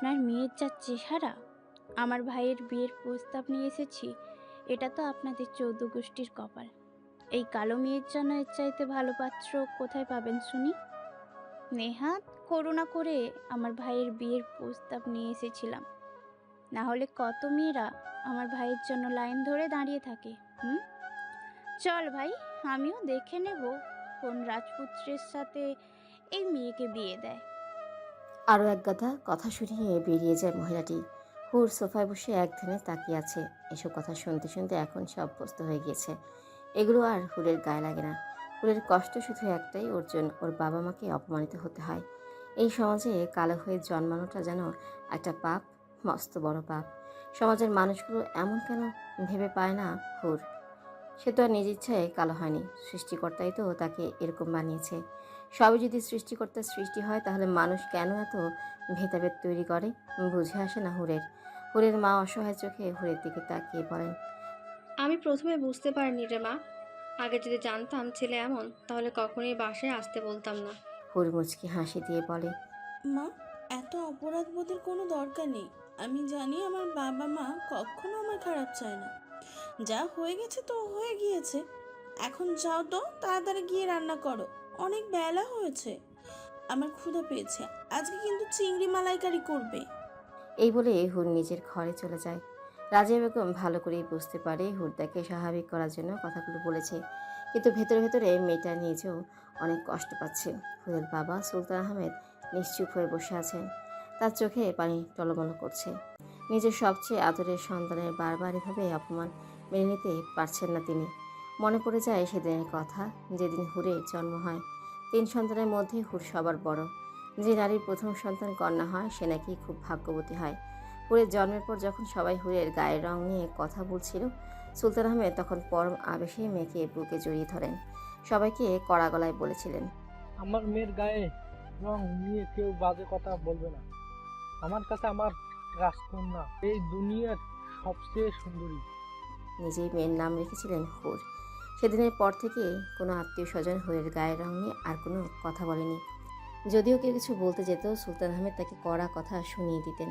আপনার মেয়ের যা চেহারা, আমার ভাইয়ের বিয়ের প্রস্তাব নিয়ে এসেছি। এটা তো আপনাদের চৌদ্দ গোষ্ঠীর কপাল। এই কালো মেয়ের জন্য এর চাইতে ভালো পাত্র কোথায় পাবেন শুনি? নেহাত করুণা করে আমার ভাইয়ের বিয়ের প্রস্তাব নিয়ে এসেছিলাম, না হলে কত মেয়েরা আমার ভাইয়ের জন্য লাইন ধরে দাঁড়িয়ে থাকে। হুম, চল ভাই, আমিও দেখে নেব কোন রাজপুত্রের সাথে এই মেয়েকে বিয়ে দেয়। আরও এক গাদা কথা শুনিয়ে বেরিয়ে যায় মহিলাটি। হুর সোফায় বসে এক ধ্যানে তাকিয়ে আছে। এসব কথা শুনতে শুনতে এখন সে অভ্যস্ত হয়ে গিয়েছে। এগুলো আর হুরের গায়ে লাগে না। হুরের কষ্ট শুধু একটাই, ওর জন্য ওর বাবা মাকে অপমানিত হতে হয়। এই সমাজে কালো হয়ে জন্মানোটা যেন একটা পাপ, মস্ত বড় পাপ। সমাজের মানুষগুলো এমন কেন ভেবে পায় না হুর? সে তো আর নিজ ইচ্ছায় কালো হয়নি, সৃষ্টিকর্তাই তো তাকে এরকম বানিয়েছে। সবই যদি সৃষ্টিকর্তার সৃষ্টি হয়, তাহলে মানুষ কেন এত ভেদাভেদ তৈরি করে? বুঝে আসে না হুরের। হুরের মা অসহায় চোখে হুরের দিকে তাকিয়ে পড়েন। আমি প্রথমে বুঝতে পারিনি রে মা। আগে যদি জানতাম ছেলে এমন, তাহলে কখনোই বাসায় আসতে বলতাম না। হুর মুচকি হাসি দিয়ে বলে, মা, এত অপরাধবোধের কোনো দরকার নেই। আমি জানি আমার বাবা মা কখনো আমার খারাপ চায় না। যা হয়ে গেছে তো হয়ে গিয়েছে। এখন যাও তো, তাড়াতাড়ি গিয়ে রান্না করো। অনেক বেলা হয়েছে। আমার ক্ষুধা পেয়েছে। আজকে কিন্তু চিংড়ি মালাইকারি করবে। এই বলে হুর নিজের ঘরে চলে যায়। রাজিয়া বেগম ভালো করেই বুঝতে পারে হুর তাকে স্বাভাবিক করার জন্য কথাগুলো বলেছে, কিন্তু ভেতরে ভেতরে মেয়েটা নিজেও অনেক কষ্ট পাচ্ছে। হুরের বাবা সুলতান আহমেদ নিশ্চুপ হয়ে বসে আছেন। তার চোখে পানি টলমল করছে। নিজের সবচেয়ে আদরের সন্তানের বারবার এভাবে অপমান মেনে নিতে পারছেন না তিনি। মনে পড়ে যায় সেদিনের কথা, যেদিন হুরের জন্ম হয়। 3 সন্তানের মধ্যে হুর সবার বড়। যে নারীর প্রথম সন্তান কন্যা হয়, সে নাকি খুব ভাগ্যবতী হয়। হুরের জন্মের পর যখন সবাই হুরের গায়ের রং নিয়ে কথা বলছিল, সুলতান আহমেদ তখন পরম আবেশে মেয়েকে বুকে জড়িয়ে ধরেন। সবাইকে কড়া গলায় বলেছিলেন, আমার মেয়ের গায়ে রং নিয়ে কেউ বাজে কথা বলবে না। আমার কাছে আমার রাজকন্যা এই দুনিয়ার সবচেয়ে সুন্দরী। নিজেই মেয়ের নাম রেখেছিলেন হুর। সেদিনের পর থেকে কোনো আত্মীয় স্বজন হুরের গায়ের রং নিয়ে আর কোনো কথা বলেনি। যদিও কেউ কিছু বলতে যেত, সুলতান আহমেদ তাকে কড়া কথা শুনিয়ে দিতেন।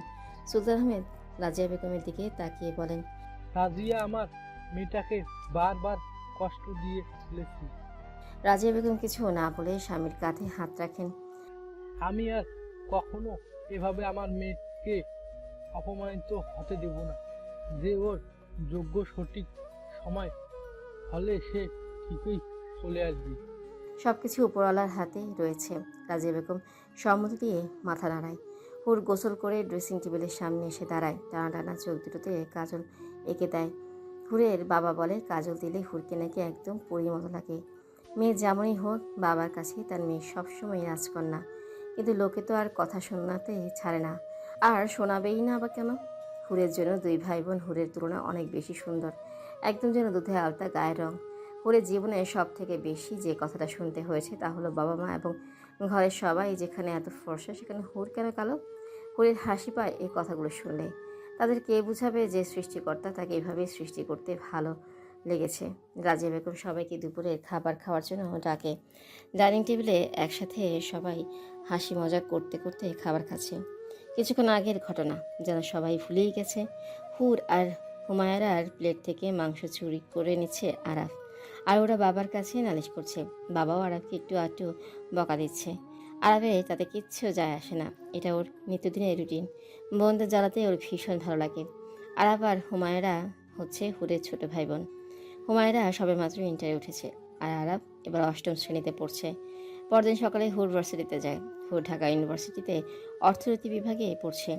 সুলতান আহমেদ রাজিয়া বেগমের দিকে তাকিয়ে বলেন, রাজিয়া আমার মেয়েটাকে বারবার কষ্ট দিয়ে ফেলেছি। রাজিয়া বেগম কিছু না বলে স্বামীর কাঁধে হাত রাখেন। আমি আর কখনো এভাবে আমার মেয়েকে অপমানিত হতে দেব না। যে ওর যোগ্য সঠিক সময় হলে সে ঠিকই চলে আসবে। সবকিছু উপরওয়ালার হাতে রয়েছে। রাজিয়া বেগম সম্মতি দিয়ে মাথা নাড়ায়। হুর গোসল করে ড্রেসিং টেবিলের সামনে এসে দাঁড়ায়। টানা টানা চোখ দুটোতে কাজল এঁকে দেয়। হুরের বাবা বলে কাজল দিলে হুরকে নাকি একদম পরীর মতো লাগে। মেয়ে যেমনই হোক, বাবার কাছে তার মেয়ে সবসময় রাজকন্যা। কিন্তু লোকে তো আর কথা শোনাতে ছাড়ে না, আর শোনাবেই না বা কেন? হুরের জন্য 2 ভাই বোন হুরের তুলনায় অনেক বেশি সুন্দর। একদম যেন দুধে আলতা গায়ের রং। হুরের জীবনে সব থেকে বেশি যে কথাটা শুনতে হয়েছে তা হলো বাবা মা এবং ঘরের সবাই যেখানে এত ফর্সা, সেখানে হুর কেন কালো? হুরের হাসি পায় এই কথাগুলো শুনলে। তাদের কে বুঝাবে যে সৃষ্টিকর্তা তাকে এভাবেই সৃষ্টি করতে ভালো লেগেছে। রাজিয়া বেগম সবাইকে দুপুরে খাবার খাওয়ার জন্য ডাকে। ডাইনিং টেবিলে একসাথে সবাই হাসি মজা করতে করতে খাবার খাচ্ছে। কিছুক্ষণ আগের ঘটনা যেন সবাই ভুলেই গেছে। হুর আর হুমায়রার প্লেট থেকে মাংস চুরি করে নিচ্ছে আরাফ, আর ওরা বাবার কাছে নালিশ করছে। বাবাও আরাফকে একটু আধটু বকা দিচ্ছে। আরাফে তাতে কিচ্ছু যায় আসে না, এটা ওর নিত্যদিনের রুটিন। বোনদের জ্বালাতে ওর ভীষণ ভালো লাগে। আরাফ আর হুমায়রা হচ্ছে হুরের ছোট ভাই বোন। হুমায়রা সবেমাত্র ইন্টারে উঠেছে, আর আরাফ এবার 8ম শ্রেণীতে পড়ছে। পরদিন সকালে হুর ভার্সিটিতে যায়। হুর ঢাকা ইউনিভার্সিটিতে অর্থনীতি বিভাগে পড়ছে।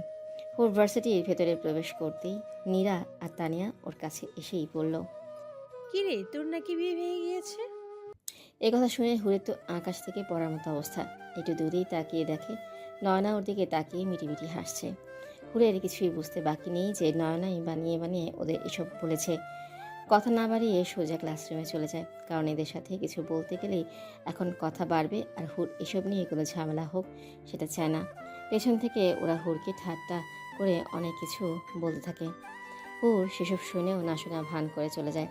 হুর ভার্সিটির ভেতরে প্রবেশ করতেই নীরা আর তানিয়া ওর কাছে এসেই বলল, কিরে, তোর নাকি বিয়ে ভেঙে গিয়েছে? এই কথা শুনে হুরের তো আকাশ থেকে পড়ার মতো অবস্থা। একটু দূরেই তাকিয়ে দেখে নয়না ওর দিকে তাকিয়ে মিটিমিটি হাসছে। হুরের কিছুই বুঝতে বাকি নেই যে নয়নাই বানিয়ে বানিয়ে ওদের এসব বলেছে। কথা না বাড়িয়ে সোজা ক্লাসরুমে চলে যায়, কারণ এদের সাথে কিছু বলতে গেলেই এখন কথা বাড়বে, আর হুর এসব নিয়ে কোনো ঝামেলা হোক সেটা চায় না। পেছন থেকে ওরা হুরকে ঠাট্টা করে অনেক কিছু বলতে থাকে। হুর সেসব শুনেও না শোনা ভান করে চলে যায়।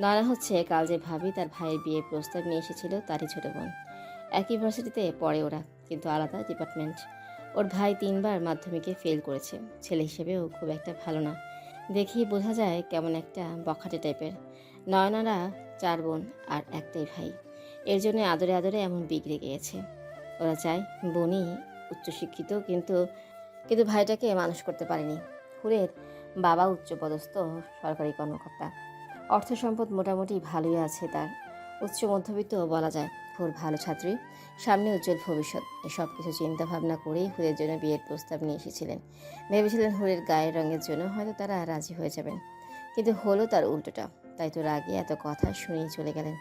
নয়না হচ্ছে কাল যে ভাবি তার ভাইয়ের বিয়ের প্রস্তাব নিয়ে এসেছিল তারই ছোট বোন। একই ভার্সিটিতে পড়ে ওরা, কিন্তু আলাদা ডিপার্টমেন্ট। ওর ভাই 3বার মাধ্যমিকে ফেল করেছে। ছেলে হিসেবেও খুব একটা ভালো না, দেখেই বোঝা যায় কেমন একটা বখাটে টাইপের। নয়নারা 4 বোন আর একটাই ভাই, এর জন্য আদরে আদরে এমন বিগড়ে গিয়েছে। ওরা চায় বোনই উচ্চশিক্ষিত, কিন্তু কিন্তু ভাইটাকে মানুষ করতে পারেনি। হুরের বাবা উচ্চপদস্থ সরকারি কর্মকর্তা, অর্থ সম্পদ মোটামুটি ভালোই আছে তার, উচ্চ মধ্যবিত্ত বলা যায়। হুর ভালো ছাত্রী, সামনে উজ্জ্বল ভবিষ্যৎ, এসব কিছু চিন্তা ভাবনা করেই হুরের জন্য বিয়ের প্রস্তাব নিয়ে এসেছিলেন। ভেবেছিলেন হুরের গায়ের রঙের জন্য হয়তো তারা রাজি হয়ে যাবেন, কিন্তু হলো তার উল্টোটা। তাই তো রাগে এত কথা শুনেই চলে গেলেন।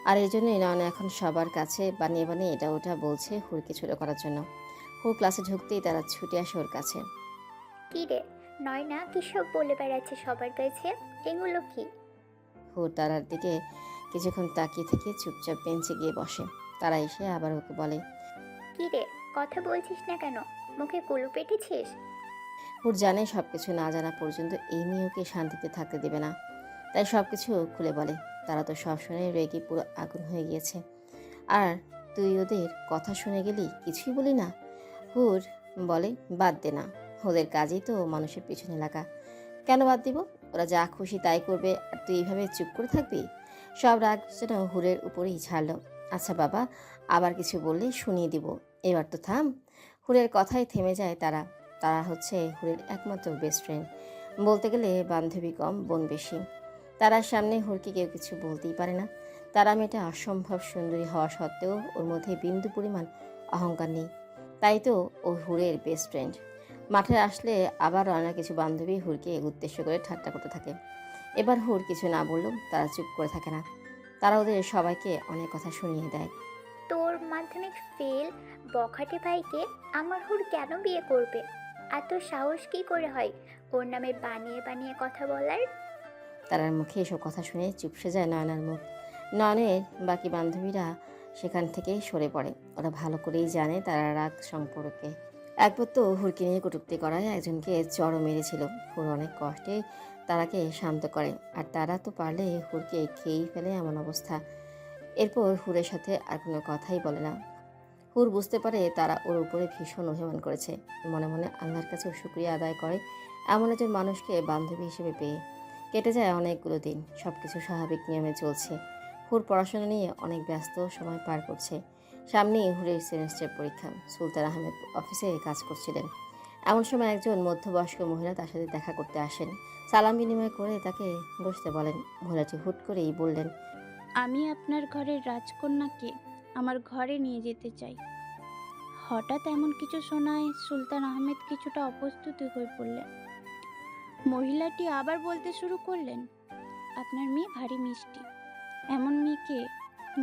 আর এই জন্যই নয়না এখন সবার কাছে বানিয়ে বানিয়ে এটা ওটা বলছে হুরকে ছোটো করার জন্য। হুর ক্লাসে ঢুকতেই তারা ছুটে আসে ওর কাছে। কি রে নয়না, কি সব বলে বেড়াচ্ছে সবার কাছে? এগুলো কি? হুর তারার দিকে কিছুক্ষণ তাকিয়ে থেকে চুপচাপ বেঞ্চে গিয়ে বসে। তারা এসে আবার ওকে বলে, কি রে, কথা বলছিস না কেন? মুখে কুলু পেটেছিস? হুর জানে সব কিছু না জানা পর্যন্ত এই মেয়ে ওকে শান্তিতে থাকতে দেবে না, তাই সব কিছু খুলে বলে। তারা তো সব শুনে রেগে পুরো আগুন হয়ে গিয়েছে। আর তুই ওদের কথা শুনে গেলি, কিছুই বলি না? হুর বলে, বাদ দে না, ওদের কাজই তো মানুষের পিছনে লাগা। কেন বাদ দিব? ওরা যা খুশি তাই করবে, আর তুই এইভাবে চুপ করে থাকবি? সব রাগ যেন হুরের উপরেই ছাড়লো। আচ্ছা বাবা, আবার কিছু বললে শুনিয়ে দিব, এবার তো থাম। হুরের কথাই থেমে যায় তারা। তারা হচ্ছে হুরের একমাত্র বেস্ট ফ্রেন্ড, বলতে গেলে বান্ধবী কম বোন বেশি। তারার সামনে হুরকে কেউ কিছু বলতেই পারে না। তারা মেয়েটা অসম্ভব সুন্দরী হওয়া সত্ত্বেও ওর মধ্যে বিন্দু পরিমাণ অহংকার নেই, তাই তো ও হুরের বেস্ট ফ্রেন্ড। মাঠে আসলে আবার অনেক কিছু বান্ধবী হুরকে উদ্দেশ্য করে ঠাট্টা করতে থাকে। এবার হুর কিছু না বললেও তারা চুপ করে থাকে না। তারা ওদের সবাইকে অনেক কথা শুনিয়ে দেয়। তোর মাধ্যমিক ফেল বখাটে ভাইকে আমার হুর কেন বিয়ে করবে? এত সাহস কি করে হয় ওর নামে বানিয়ে বানিয়ে কথা বলার? তারার মুখে এসব কথা শুনে চুপসে যায় নয়নার মুখ। নয়নের বাকি বান্ধবীরা সেখান থেকে সরে পড়ে। ওরা ভালো করেই জানে তারা রাগ সম্পর্কে। একবার তো হুরকে নিয়ে কটূক্তি করায় একজনকে চড়ও মেরেছিল। হুর অনেক কষ্টে তারাকে শান্ত করে, আর তারা তো পারলে হুরকে খেয়েই ফেলে এমন অবস্থা। এরপর হুরের সাথে আর কোনো কথাই বলে না। হুর বুঝতে পারে তারা ওর উপরে ভীষণ অভিমান করেছে। মনে মনে আল্লাহর কাছে শুকরিয়া আদায় করে এমন একজন মানুষকে বান্ধবী হিসেবে পেয়ে। কেটে যায় অনেকগুলো দিন, সব কিছু স্বাভাবিক নিয়মে চলছে। হুর পড়াশোনা নিয়ে অনেক ব্যস্ত সময় পার করছে। সামনেই হুরের সেমিস্টার পরীক্ষা। সুলতান আহমেদ অফিসে কাজ করছিলেন। এমন সময় একজন মধ্যবয়স্ক মহিলা তার সাথে দেখা করতে আসেন। সালাম বিনিময় করে তাকে বসতে বলেন। মহিলাটি হুট করেই বললেন, আমি আপনার ঘরের রাজকন্যাকে আমার ঘরে নিয়ে যেতে চাই। হঠাৎ এমন কিছু শোনায় সুলতান আহমেদ কিছুটা অপ্রস্তুত হয়ে পড়লেন। মহিলাটি আবার বলতে শুরু করলেন, আপনার মেয়ে ভারী মিষ্টি। এমন মেয়েকে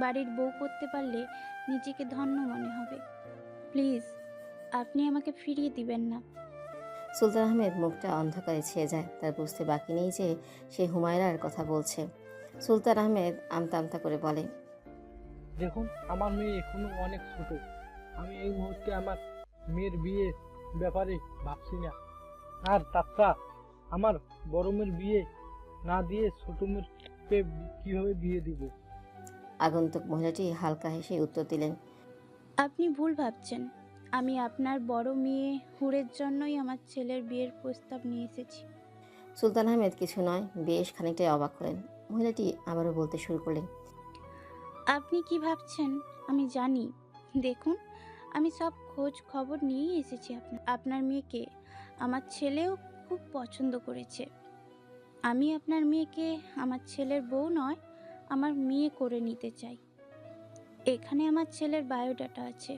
বাড়ির বউ করতে পারলে নিজেকে ধন্য মনে হবে। প্লিজ, আপনি আমাকে ফিরিয়ে দিবেন না। সুলতান আহমেদ মুখটা অন্ধকারে ছেয়ে যায়। তার বুঝতে বাকি নেই যে সে হুমায়রার কথা বলছে। সুলতান আহমেদ আমতা আমতা করে বলে, দেখুন, আমার মেয়ে এখনো অনেক ছোট। আমি এই মুহূর্তে আমার মেয়ের বিয়ের ব্যাপারে ভাবছি না। আর তাছাড়া আমার বড় মেয়ের বিয়ে না দিয়ে ছোট মেয়ের কিভাবে বিয়ে দিব? আগন্তুক মহিলাটি হালকা হেসে উত্তর দিলেন, আপনি ভুল ভাবছেন। আমি আপনার বড় মেয়ে হুরের জন্যই আমার ছেলের বিয়ের প্রস্তাব নিয়ে এসেছি। সুলতান আহমেদ কিছু নয় বেশ খানিকটাই অবাক হলেন। মহিলাটি আবারও বলতে শুরু করলেন, আপনি কি ভাবছেন আমি জানি? দেখুন, আমি সব খোঁজ খবর নিয়েই এসেছি। আপনার মেয়েকে আমার ছেলেও খুব পছন্দ করেছে। আমি আপনার মেয়েকে আমার ছেলের বউ নয়, আমার মেয়ে করে নিতে চাই। এখানে আমার ছেলের বায়োডাটা আছে।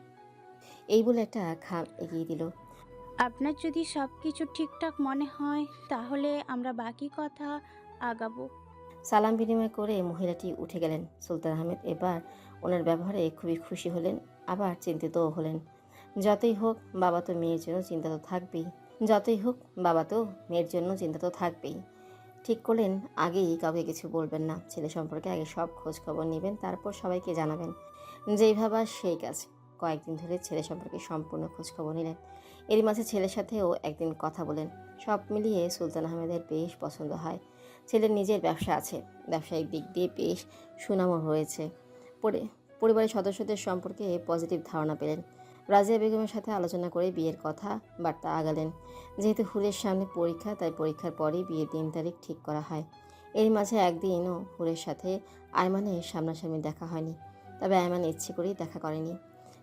এই বলে একটা খাম এগিয়ে দিল। আপনার যদি সব কিছু ঠিকঠাক মনে হয় তাহলে আমরা বাকি কথা আগাবো। সালাম বিনিময় করে মহিলাটি উঠে গেলেন। সুলতান আহমেদ এবার ওনার ব্যবহারে খুবই খুশি হলেন, আবার চিন্তিতও হলেন। যতই হোক বাবা তো মেয়ের জন্য চিন্তা তো থাকবেই। চিন্তা তো থাকবেই। ঠিক করলেন আগেই কাউকে কিছু বলবেন না। ছেলে সম্পর্কে আগে সব খোঁজ খবর নেবেন, তারপর সবাইকে জানাবেন। যেই ভাবা সেই কাজ। কয়েকদিন ধরে ছেলে সম্পর্কে সম্পূর্ণ খোঁজ খবর নিলেন। এরই মাঝে ছেলের সাথেও একদিন কথা বলেন। সব মিলিয়ে সুলতান আহমেদের বেশ পছন্দ হয়। ছেলের নিজের ব্যবসা আছে, ব্যবসায়িক দিক দিয়ে বেশ সুনামও রয়েছে। পরিবারের সদস্যদের সম্পর্কে পজিটিভ ধারণা পেলেন। রাজিয়া বেগমের সাথে আলোচনা করে বিয়ের কথা বার্তা আগালেন। যেহেতু হুরের সামনে পরীক্ষা, তাই পরীক্ষার পরেই বিয়ের দিন তারিখ ঠিক করা হয়। এর মাঝে একদিনও হুরের সাথে আয়মানের সামনাসামনি দেখা হয়নি। তবে আয়মান ইচ্ছে করেই দেখা করেনি।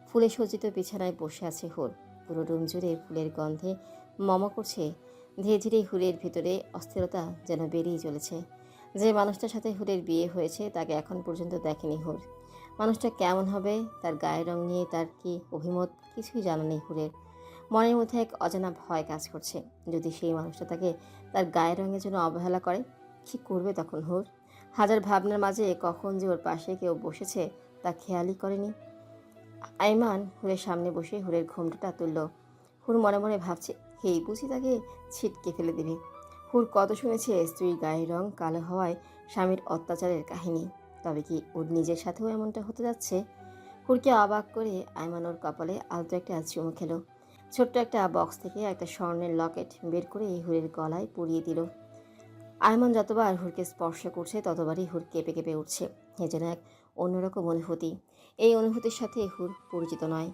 ফুলে সজ্জিত বিছানায় বসে আছে হুর। পুরো রুম জুড়ে ফুলের গন্ধে মম করছে। ধীরে ধীরে হুরের ভিতরে অস্থিরতা যেন বেরিয়ে চলেছে। যে মানুষটার সাথে হুরের বিয়ে হয়েছে তাকে এখন পর্যন্ত দেখেনি হুর। মানুষটা কেমন হবে, তার গায়ের রং নিয়ে তার কি অভিমত, কিছুই জানা নেই হুরের। মনের মধ্যে এক অজানা ভয় কাজ করছে। যদি সেই মানুষটা তাকে তার গায়ের রঙের জন্য অবহেলা করে, কী করবে তখন হুর? হাজার ভাবনার মাঝে কখন যে ওর পাশে কেউ বসেছে তা খেয়ালই করেনি। আইমান হুরের সামনে বসে হুরের ঘোমটাটা তুলল। হুর মনে মনে ভাবছে, এই বুঝি তাকে ছিটকে ফেলে দেবে। হুর কত শুনেছে স্ত্রীর গায়ের রং কালো হওয়ায় স্বামীর অত্যাচারের কাহিনী। তবে কি ওর নিজের সাথেও এমনটা হতে যাচ্ছে? হুরকে অবাক করে আইমান ওর কপালে আলতো একটা চুমু খেলো। ছোট্ট একটা বক্স থেকে একটা স্বর্ণের লকেট বের করে হুরের গলায় পরিয়ে দিল। আইমান যতবার হুরকে স্পর্শ করছে ততবারই হুর কেঁপে কেঁপে উঠছে। এ যেন এক অন্যরকম অনুভূতি। এই অনুভূতির সাথে হুর পরিচিত নয়।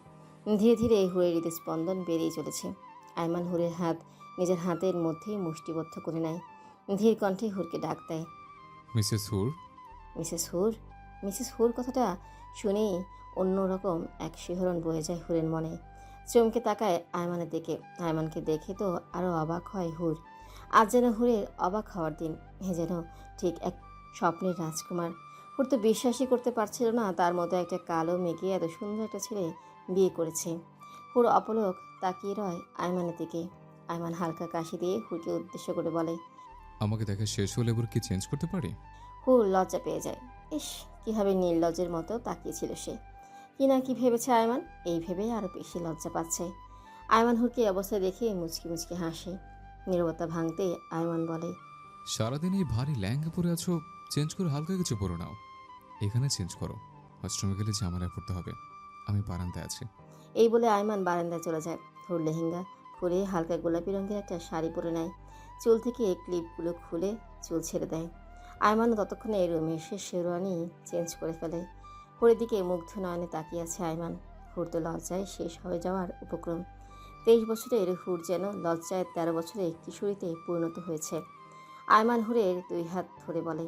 ধীরে ধীরে হুরের হৃদস্পন্দন বেড়েই চলেছে। আইমান হুরের হাত নিজের হাতের মধ্যেই মুষ্টিবদ্ধ করে নেয়। ধীর কণ্ঠে হুরকে ডাক দেয়, মিসেস হুর। মিসেস হুর। মিসেস হুর কথাটা শুনেই অন্যরকম এক শিহরণ বয়ে যায় হুরের মনে। চমকে তাকায় আয়মানের দিকে। আয়মানকে দেখে তো আরও অবাক হয় হুর। আজ যেন হুরের অবাক হওয়ার দিন। এ যেন ঠিক এক স্বপ্নের রাজকুমার। হুর তো বিশ্বাসই করতে পারছিল না তার মতো একটা কালো মেঘে এত সুন্দর একটা ছেলে বিয়ে করেছে। হুর অপলক তাকিয়ে রয় আয়মানের দিকে। আয়মান হালকা কাশি দিয়ে হুরকে উদ্দেশ্য করে বলে, আমাকে দেখা শেষ হলে এবার কি চেঞ্জ করতে পারি? হুর লজ্জা পেয়ে যায়। ইস, কীভাবে নির্লজ্জের মতো তাকিয়েছিল সে। কি না কি ভেবেছে আয়মান, এই ভেবেই আরও বেশি লজ্জা পাচ্ছে। আয়মান হুরকে এই অবস্থায় দেখে মুচকি মুচকি হাসে। নীরবতা ভাঙতে আয়মান বলে, সারাদিন এই ভারী ল্যাঙ্গা পরে আছো, চেঞ্জ করে হালকা কিছু পরে নাও। এখানে চেঞ্জ করো, ওয়াশরুমে গেলে ঝামেলায় পড়তে হবে। আমি বারান্দায় আছি। এই বলে আয়মান বারান্দায় চলে যায়। হুর লেহেঙ্গা খুলে হালকা গোলাপি রঙের একটা শাড়ি পরে নেয়। চুল থেকে ক্লিপগুলো খুলে চুল ছেড়ে দেয়। আয়মানও ততক্ষণে রুমে এসে শেরওয়ানি চেঞ্জ করে ফেলে। হুরের দিকে মুগ্ধ নয়নে তাকিয়ে আছে আয়মান। হুর তো লজ্জায় শেষ হয়ে যাওয়ার উপক্রম। 23 বছরের হুর যেন লজ্জায় 13 বছরে কিশোরীতে পরিণত হয়েছে। আয়মান হুরের 2 হাত ধরে বলে।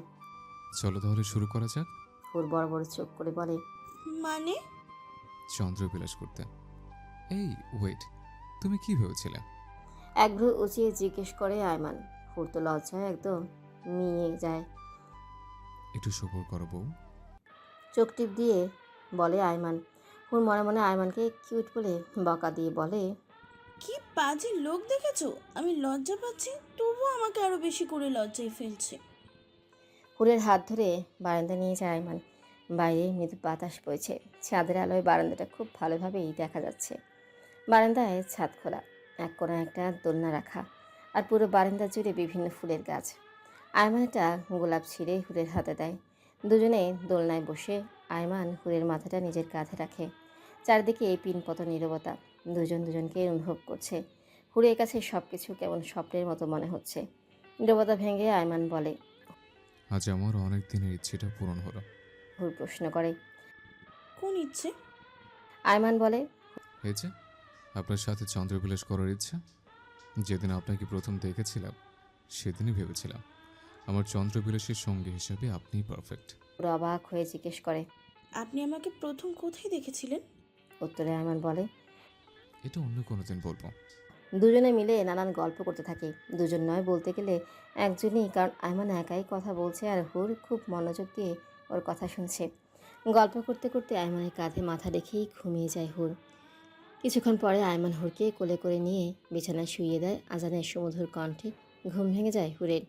চলো তাহলে শুরু করা যাক। হুর বড় বড় চোখ করে বলে, মানে? চন্দ্রবিলাস করতে। এই ওয়েট, তুমি কি ভেবেছিলে? এক ভ্রু উঁচিয়ে জিজ্ঞেস করে আয়মান। হুর তো লজ্জায় একদম মিয়ে যায়। একটু সবর করো বউ। চোখ টিপ দিয়ে বলে আয়মান। হুর মনে মনে আয়মানকে কিউট বলে বকা দিয়ে বলে, কি বাজে লোক দেখেছো? আমি লজ্জা পাচ্ছি, তবুও আমাকে আরো বেশি করে লজ্জায় ফেলছে। হুরের হাত ধরে বারান্দা নিয়ে যায় আয়মান। বাইরে মৃদু বাতাস বইছে। ছাদের আলোয় বারান্দাটা খুব ভালোভাবেই দেখা যাচ্ছে। বারান্দায় ছাদ খোলা, এক কোণে একটা দোলনা রাখা, আর পুরো বারান্দা জুড়ে বিভিন্ন ফুলের গাছ। আয়মান একটা গোলাপ ছিঁড়ে হুরের হাতে দেয়। দুজনে দোলনায় বসে আয়মান হুরের মাথাটা নিজের কাঁধে রাখে। চারদিকে পিনপত নীরবতা। দুজন দুজনকে অনুভব করছে। হুরের কাছে সব কিছু কেমন স্বপ্নের মতো মনে হচ্ছে। নীরবতা ভেঙে আয়মান বলে, আজ আমার অনেক দিনের ইচ্ছেটা পূরণ হলো। হুর প্রশ্ন করে। কোন ইচ্ছে? আয়মান বলে, এই যে আপনার সাথে চন্দ্রবিলাস করার ইচ্ছা। যেদিন আপনাকে প্রথম দেখেছিলাম সেদিনই ভেবেছিলাম আমার চন্দ্রবিলাসের সঙ্গী হিসাবে আপনিই পারফেক্ট। হুর অবাক হয়ে জিজ্ঞেস করে। আপনি আমাকে প্রথম কোথায় দেখেছিলেন? উত্তরে আয়মান বলে, এটা অন্য কোনো দিন বলবো। দুজনে মিলে নানান গল্প করতে থাকে। দুজন নয়, বলতে গেলে একজনই, কারণ আয়মান একাই কথা বলছে আর হুর খুব মনোযোগ দিয়ে ওর কথা শুনছে। গল্প করতে করতে আয়মানের কাঁধে মাথা রেখেই ঘুমিয়ে যায় হুর। কিছুক্ষণ পরে আয়মান হুরকে কোলে করে নিয়ে বিছানায় শুইয়ে দেয়। আজানের সুমধুর কণ্ঠে ঘুম ভেঙে যায় হুরের।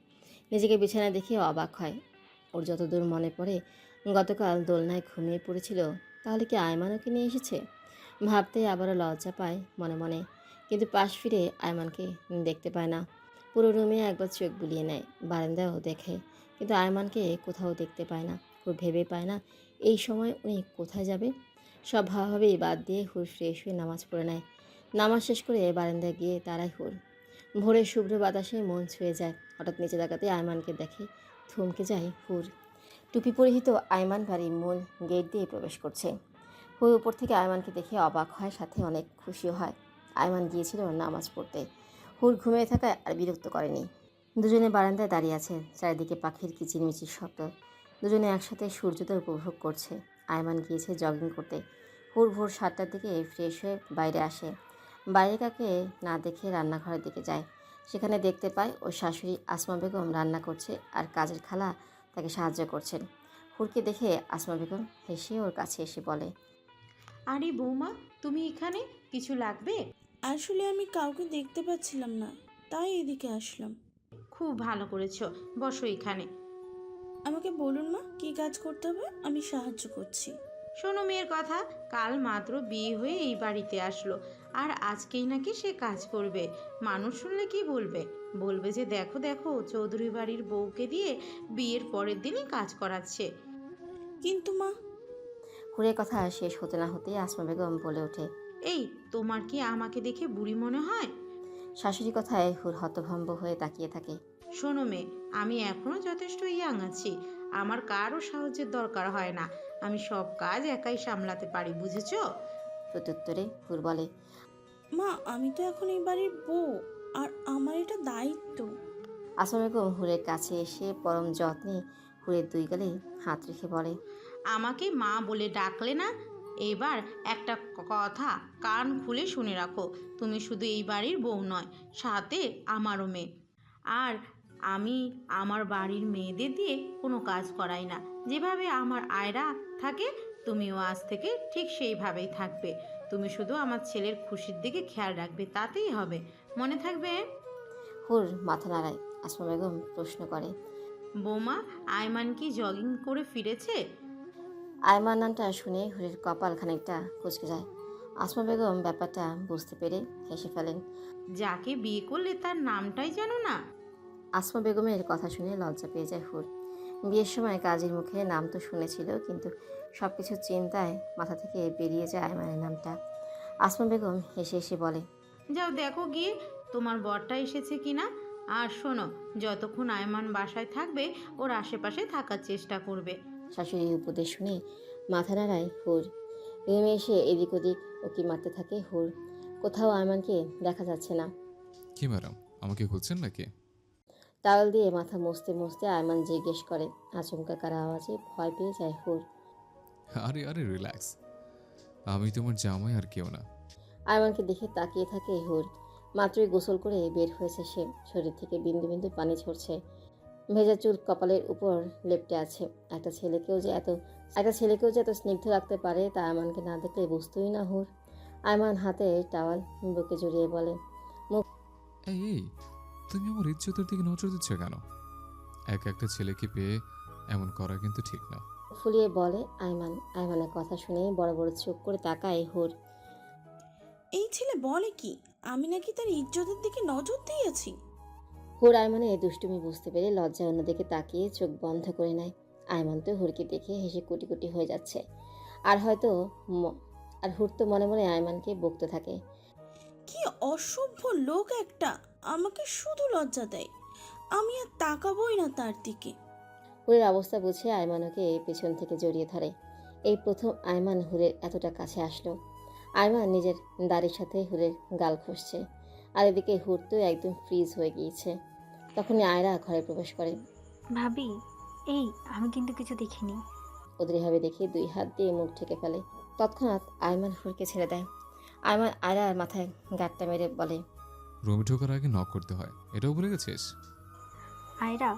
নিজেকে বিছানায় দেখে অবাক হয়। ওর যতদূর মনে পড়ে গতকাল দোলনায় ঘুমিয়ে পড়েছিল। তাহলে কি আয়মান ওকে নিয়ে এসেছে? ভাবতে আবারও লজ্জা পায় মনে মনে। কিন্তু পাশ ফিরে আয়মানকে দেখতে পায় না। পুরো রুমে একবার চোখ বুলিয়ে নেয়, বারান্দাও দেখে, কিন্তু আয়মানকে কোথাও দেখতে পায় না। হুর ভেবে পায় না এই সময় উনি কোথায় যাবে। সব ভাবাভাবেই বাদ দিয়ে হুর ফ্রেশ হয়ে নামাজ পড়ে নেয়। নামাজ শেষ করে বারান্দায় গিয়ে দাঁড়ায় হুর। ভোরের শুভ্র বাতাসে মন ছুঁয়ে যায়। হঠাৎ নিচে তাকাতে আয়মানকে দেখে থমকে যায় হুর। টুপি পরিহিত আয়মান বাড়ির মূল গেট দিয়ে প্রবেশ করছে। হুর উপর থেকে আয়মানকে দেখে অবাক হয়, সাথে অনেক খুশিও হয়। আয়মান গিয়েছিল নামাজ পড়তে। হুর ঘুমিয়ে থাকায় আর বিরক্ত করেনি। দুজনে বারান্দায় দাঁড়িয়ে আছে, চারিদিকে পাখির কিচিরমিচির শব্দ। দুজনে একসাথে সূর্যোদয় উপভোগ করছে। আয়মান গিয়েছে জগিং করতে। হুর ভোর 7টার দিকে ফ্রেশ হয়ে বাইরে আসে। বাইরে কাকে না দেখে রান্নাঘরের দিকে যায়। সেখানে দেখতে পায় ওর শাশুড়ি আসমা বেগম রান্না করছে আর কাজের খালা তাকে সাহায্য করছেন। হুরকে দেখে আসমা বেগম হেসে ওর কাছে এসে বলে, আরে বৌমা, তুমি এখানে? কিছু লাগবে? আসলে আমি কাউকে দেখতে পাচ্ছিলাম না, তাই এদিকে আসলাম। খুব ভালো করেছো, বসো এখানে। আমাকে বলুন মা, কী কাজ করতে হবে, আমি সাহায্য করছি। শোনো মেয়ের কথা, কাল মাত্র বিয়ে হয়ে এই বাড়িতে আসলো, আর আজকেই নাকি সে কাজ করবে। মানুষ শুনলে কি বলবে? বলবে যে দেখো দেখো, চৌধুরী বাড়ির বউকে দিয়ে বিয়ের পরের দিনই কাজ করাচ্ছে। কিন্তু মা, হুরের কথা শেষ হতে না হতেই আসমা বেগম বলে ওঠে। এই, তোমার কি আমাকে দেখে বুড়ি মনে হয়? শাশুড়ি কথায় হুর হতভম্ব হয়ে তাকিয়ে থাকে। শোনো মেয়ে, আমি এখনো যথেষ্ট ইয়াং আছি, আমার কারও সাহায্যের দরকার হয় না। আমি সব কাজ একাই সামলাতে পারি, বুঝেছো? প্রত্যুত্তরে হুর বলে, মা আমি তো এখন এই বাড়ির বউ, আর আমার এটা দায়িত্ব। আসমা বেগম হুরের কাছে এসে পরম যত্নে হুরের দুই গালে হাত রেখে বলে, আমাকে মা বলে ডাকলে না? এবার একটা কথা কান খুলে শুনে রাখো, তুমি শুধু এই বাড়ির বউ নয়, সাথে আমারও মেয়ে। আর আমি আমার বাড়ির মেয়েদের দিয়ে কোনো কাজ করাই না। যেভাবে আমার আয়রা থাকে, তুমিও আজ থেকে ঠিক সেইভাবেই থাকবে। তুমি শুধু আমার ছেলের খুশির দিকে খেয়াল রাখবে, তাতেই হবে, মনে থাকবে। হুর মাথা নাড়ায়। আসমা বেগম প্রশ্ন করে, বৌমা, আয়মান কি জগিং করে ফিরেছে? আয়মান নামটা শুনে হুরের কপাল খানিকটা কুঁচকে যায়। আসমা বেগম ব্যাপারটা বুঝতে পেরে হেসে ফেলেন। যাকে বিয়ে করলে তার নামটাই জানো না? আসমা বেগমের কথা শুনে লজ্জা পেয়ে যায় হুর। বিয়ের সময় কাজীর মুখে নাম তো শুনেছিল, কিন্তু সব কিছুর চিন্তায় মাথা থেকে বেরিয়ে যায় আয়মানের নামটা। আসমা বেগম হেসে হেসে বলে, যাও দেখো গিয়ে তোমার বরটা এসেছে কিনা। আর শোনো, যতক্ষণ আয়মান বাসায় থাকবে ওর আশেপাশে থাকার চেষ্টা করবে। শাশুড়ির উপদেশ শুনে মাথা নাড়ায় হুর। রুমে এসে এদিক ওদিক উকি মারতে থাকে হুর। কোথাও আয়মানকে দেখা যাচ্ছে না। কি ম্যাডাম, আমাকে খুঁজছেন নাকি? টাওয়েল দিয়ে মাথা মুছতে মুছতে আয়মান জিজ্ঞেস করে। আচমকা কারা আওয়াজে ভয় পেয়ে যায় হুর। আরে আরে রিল্যাক্স, আমি তোমার জামাই আর কেউ না। আয়মানকে দেখে তাকিয়ে থাকে হুর। মাত্রই গোসল করে বের হয়েছে সে। শরীর থেকে বিন্দু বিন্দু পানি ঝরছে। ভেজা চুল কপালের উপর লেপ্টে আছে। একটা ছেলেকেও যে এত স্নিগ্ধ রাখতে পারে তা আয়মানকে না দেখলে বুঝতোই না হুর। আয়মান হাতে টাওয়াল বুকে জড়িয়ে বলে, এই এই, তুমি আমার ইজ্জতের দিকে নজর দিচ্ছ কেন? একটা ছেলেকে পেয়ে এমন করা কিন্তু ঠিক না। ফুলিয়ে বলে আয়মান। আয়মানের কথা শুনে বড় বড় চোখ করে তাকায় হুর। এই ছেলে বলে কি, আমি নাকি তার ইজ্জতের দিকে নজর দিয়েছি? হুর আয়মানের দুষ্টুমি বুঝতে পেরে লজ্জায় অন্যদিকে তাকিয়ে চোখ বন্ধ করে নেয়। আয়মান তো হুরকে দেখে হেসে কুটি কুটি হয়ে যাচ্ছে। আর হয়তো আর হুর তো মনে মনে আয়মানকে বকতে থাকে। কি অসভ্য লোক একটা, আমাকে শুধু লজ্জা দেয়। আমি আর তাকাবোই না তার দিকে। হুরের অবস্থা বুঝে আয়মান ওকে পেছন থেকে জড়িয়ে ধরে। এই প্রথম আয়মান হুরের এতটা কাছে আসলো। আয়মান নিজের দাড়ির সাথে হুরের গাল ঘষছে। আর এদিকে হুর তো একদম ফ্রিজ হয়ে গিয়েছে। তখনই আয়রা ঘরে প্রবেশ করে। ভাবি, এই আমি কিন্তু কিছু দেখিনি। অদৃঢ়ভাবে দেখে দুই হাত দিয়ে মুখ ঢেকে ফেলে। তৎক্ষণাৎ আয়মান হুরকে ছেড়ে দেয়। আয়মান আয়রার মাথায় গাঁটটা মেরে বলে, রুমে ঢোকার আগে নক করতে হয়, এটাও ভুলে গেছিস? আয়রা,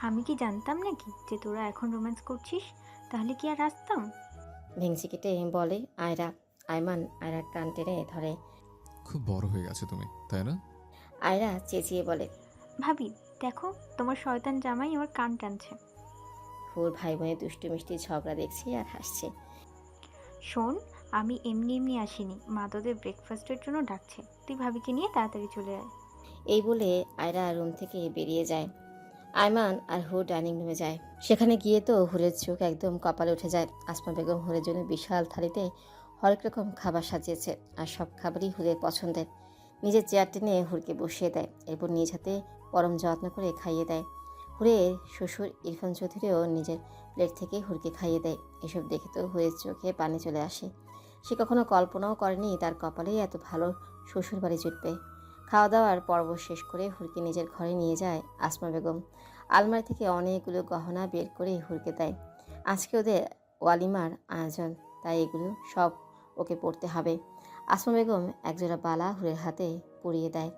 আমি কি জানতাম নাকি যে তোরা এখন রোম্যান্স করছিস? তাহলে কি আর আসতাম? ভেংচি কেটে বলে আয়রা। আয়মান আয়রার কান টেনে ধরে। খুব বড় হয়ে গেছে তুমি, তাই না? আয়রা চেঁচিয়ে বলে, ভাবি দেখো, তোমার শয়তান জামাই আমার কান টানছে। হুর ভাই বোনের দুষ্টু মিষ্টি ঝগড়া দেখছে আর হাসছে। শোন, আমি এমনি এমনি আসিনি, মা তোদের ব্রেকফাস্টের জন্য ডাকছে, তুই ভাবিকে নিয়ে তাড়াতাড়ি চলে আয়। এই বলে আয়রা রুম থেকে বেরিয়ে যায়। আয়মান আর হুর ডাইনিং রুমে যায়। সেখানে গিয়ে তো হুরের চোখ একদম কপালে উঠে যায়। আসমা বেগম হুরের জন্য বিশাল থালিতে হরেক রকম খাবার সাজিয়েছে, আর সব খাবারই হুরের পছন্দের। নিজের চেয়ার টেনে হুরকে বসিয়ে দেয়, এরপর নিজ হাতে পরম যত্ন করে খাইয়ে দেয়। হুরের শ্বশুর ইরফান চৌধুরীও নিজের প্লেট থেকে হুরকে খাইয়ে দেয়। এসব দেখে তো হুরের চোখে পানি চলে আসে। সে কখনো কল্পনাও করেনি তার কপালে এত ভালো শ্বশুর বাড়ি জুটবে। খাওয়া দাওয়ার পর্ব শেষ করে হুরকে নিজের ঘরে নিয়ে যায় আসমা বেগম। আলমারি থেকে অনেকগুলো গহনা বের করে হুরকে দেয়। আজকে ওদের ওয়ালিমার আয়োজন, তাই এগুলো সব ওকে পড়তে হবে। আসমা বেগম একজোড়া বালা হুরের হাতে পরিয়ে দেয়।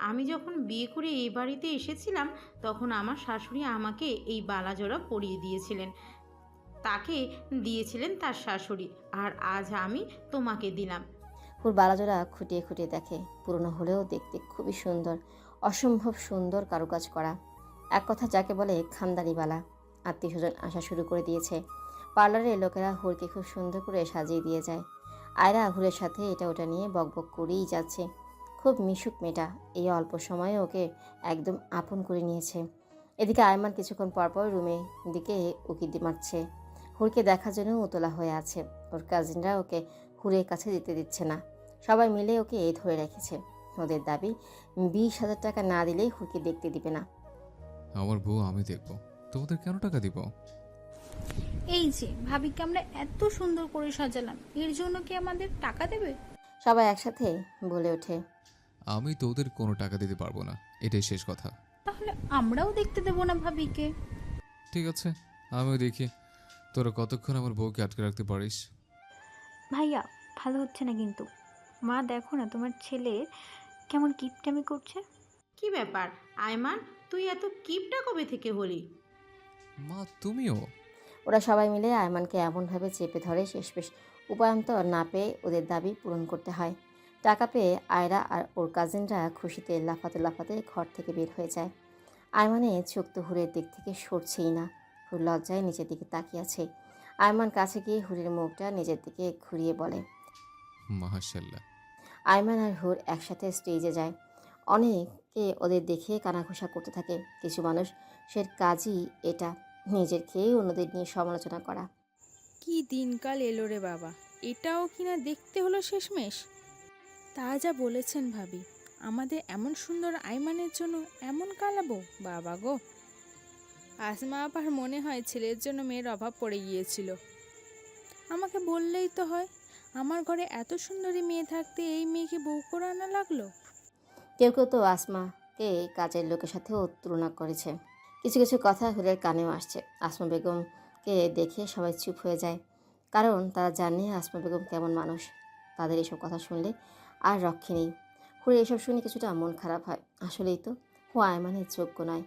আমি যখন বিয়ে করে এই বাড়িতে এসেছিলাম তখন আমার শাশুড়ি আমাকে এই বালাজোড়া পরিয়ে দিয়েছিলেন, তাকে দিয়েছিলেন তার শাশুড়ি, আর আজ আমি তোমাকে দিলাম। হুর বালাজোড়া খুঁটিয়ে খুঁটিয়ে দেখে। পুরনো হলেও দেখতে খুবই সুন্দর, অসম্ভব সুন্দর কারুকাজ করা। এক কথা যাকে বলে খানদানি বালা। আত্মীয় স্বজন আসা শুরু করে দিয়েছে। পার্লারে লোকেরা হুরকে খুব সুন্দর করে সাজিয়ে দিয়ে যায়। আয়রা হুরের সাথে এটা ওটা নিয়ে বকবক করেই যাচ্ছে। খুব মিশুক মেয়েটা, এই অল্প সময়ে ওকে একদম আপন করে নিয়েছে। এদিকে আয়মান কিছুক্ষণ পরপর রুমে দিকে উকি মারছে। হুরকে দেখার জন্য উতলা হয়ে আছে। ওর কাজিনরা ওকে হুরের কাছে যেতে দিচ্ছে না। সবাই মিলে ওকে ধরে রেখেছে। ওদের দাবি 20,000 টাকা না দিলেই হুরকে দেখতে দিবে না। আমার বউ আমি দেখবো, তোমাদের কেন টাকা দিব? এই যে ভাবিকে আমরা এত সুন্দর করে সাজালাম, এর জন্য কি আমাদের টাকা দেবে? সবাই একসাথে বলে ওঠে। আমি তোদের কোনো টাকা দিতে পারবো না, এটাই শেষ কথা। তাহলে আমরাও দেখতে দেবো না ভাবিকে। ঠিক আছে, আমিও দেখি তোরা কতক্ষণ আমার বউকে আটকে রাখতে পারিস। ভাইয়া, ভালো হচ্ছে না কিন্তু। মা দেখো না তোমার ছেলে কেমন কিপটামি করছে। কি ব্যাপার আয়মান, তুই এত কিপটা কবে থেকে হলি? মা তুমিও? ওরা সবাই মিলে আয়মানকে এমনভাবে চেপে ধরে শেষমেশ উপায়ন্তর না পেয়ে ওদের দাবি পূরণ করতে হয়। টাকা পেয়ে আয়রা আর ওর কাজিনরা খুশিতে লাফাতে লাফাতে ঘর থেকে বের হয়ে যায়। আয়মানের চোখ তো হুরের দিক থেকে সরছেই না। হুর লজ্জায় নিচের দিকে তাকিয়ে আছে। আয়মান কাছে গিয়ে হুরের মুখটা নিজের দিকে ঘুরিয়ে বলে। মাশাআল্লাহ। আয়মান আর হুর একসাথে স্টেজে যায়। অনেকে ওদের দেখে কানাঘুষা করতে থাকে। কিছু মানুষ সে কাজই এটা, নিজের খেয়ে অন্যদের নিয়ে সমালোচনা করা। কি দিনকাল এলো রে বাবা, এটাও কিনা দেখতে হলো শেষমেশ। তা যা বলেছেন ভাবি, আমাদের এমন সুন্দর আইমানের জন্য এমন কালাবো, বাবা গো। আসমা আপার মনে হয় ছেলের জন্য মেয়ের অভাব পড়ে গিয়েছিল। আমাকে বললেই তো হয়, আমার ঘরে এত সুন্দরী মেয়ে থাকতে এই মেয়েকে বউ করে আনা লাগলো। কেউ কেউ তো আসমাকে কাজের লোকের সাথেও তুলনা করেছে। কিছু কিছু কথা হুরের কানেও আসছে। আসমা বেগমকে দেখে সবাই চুপ হয়ে যায়, কারণ তারা জানে আসমা বেগম কেমন মানুষ। তাদের এসব কথা শুনলে আর রক্ষে নেই। হুরে এসব শুনে কিছুটা মন খারাপ হয়। আসলেই তো হু আয়মানের যোগ্য নয়।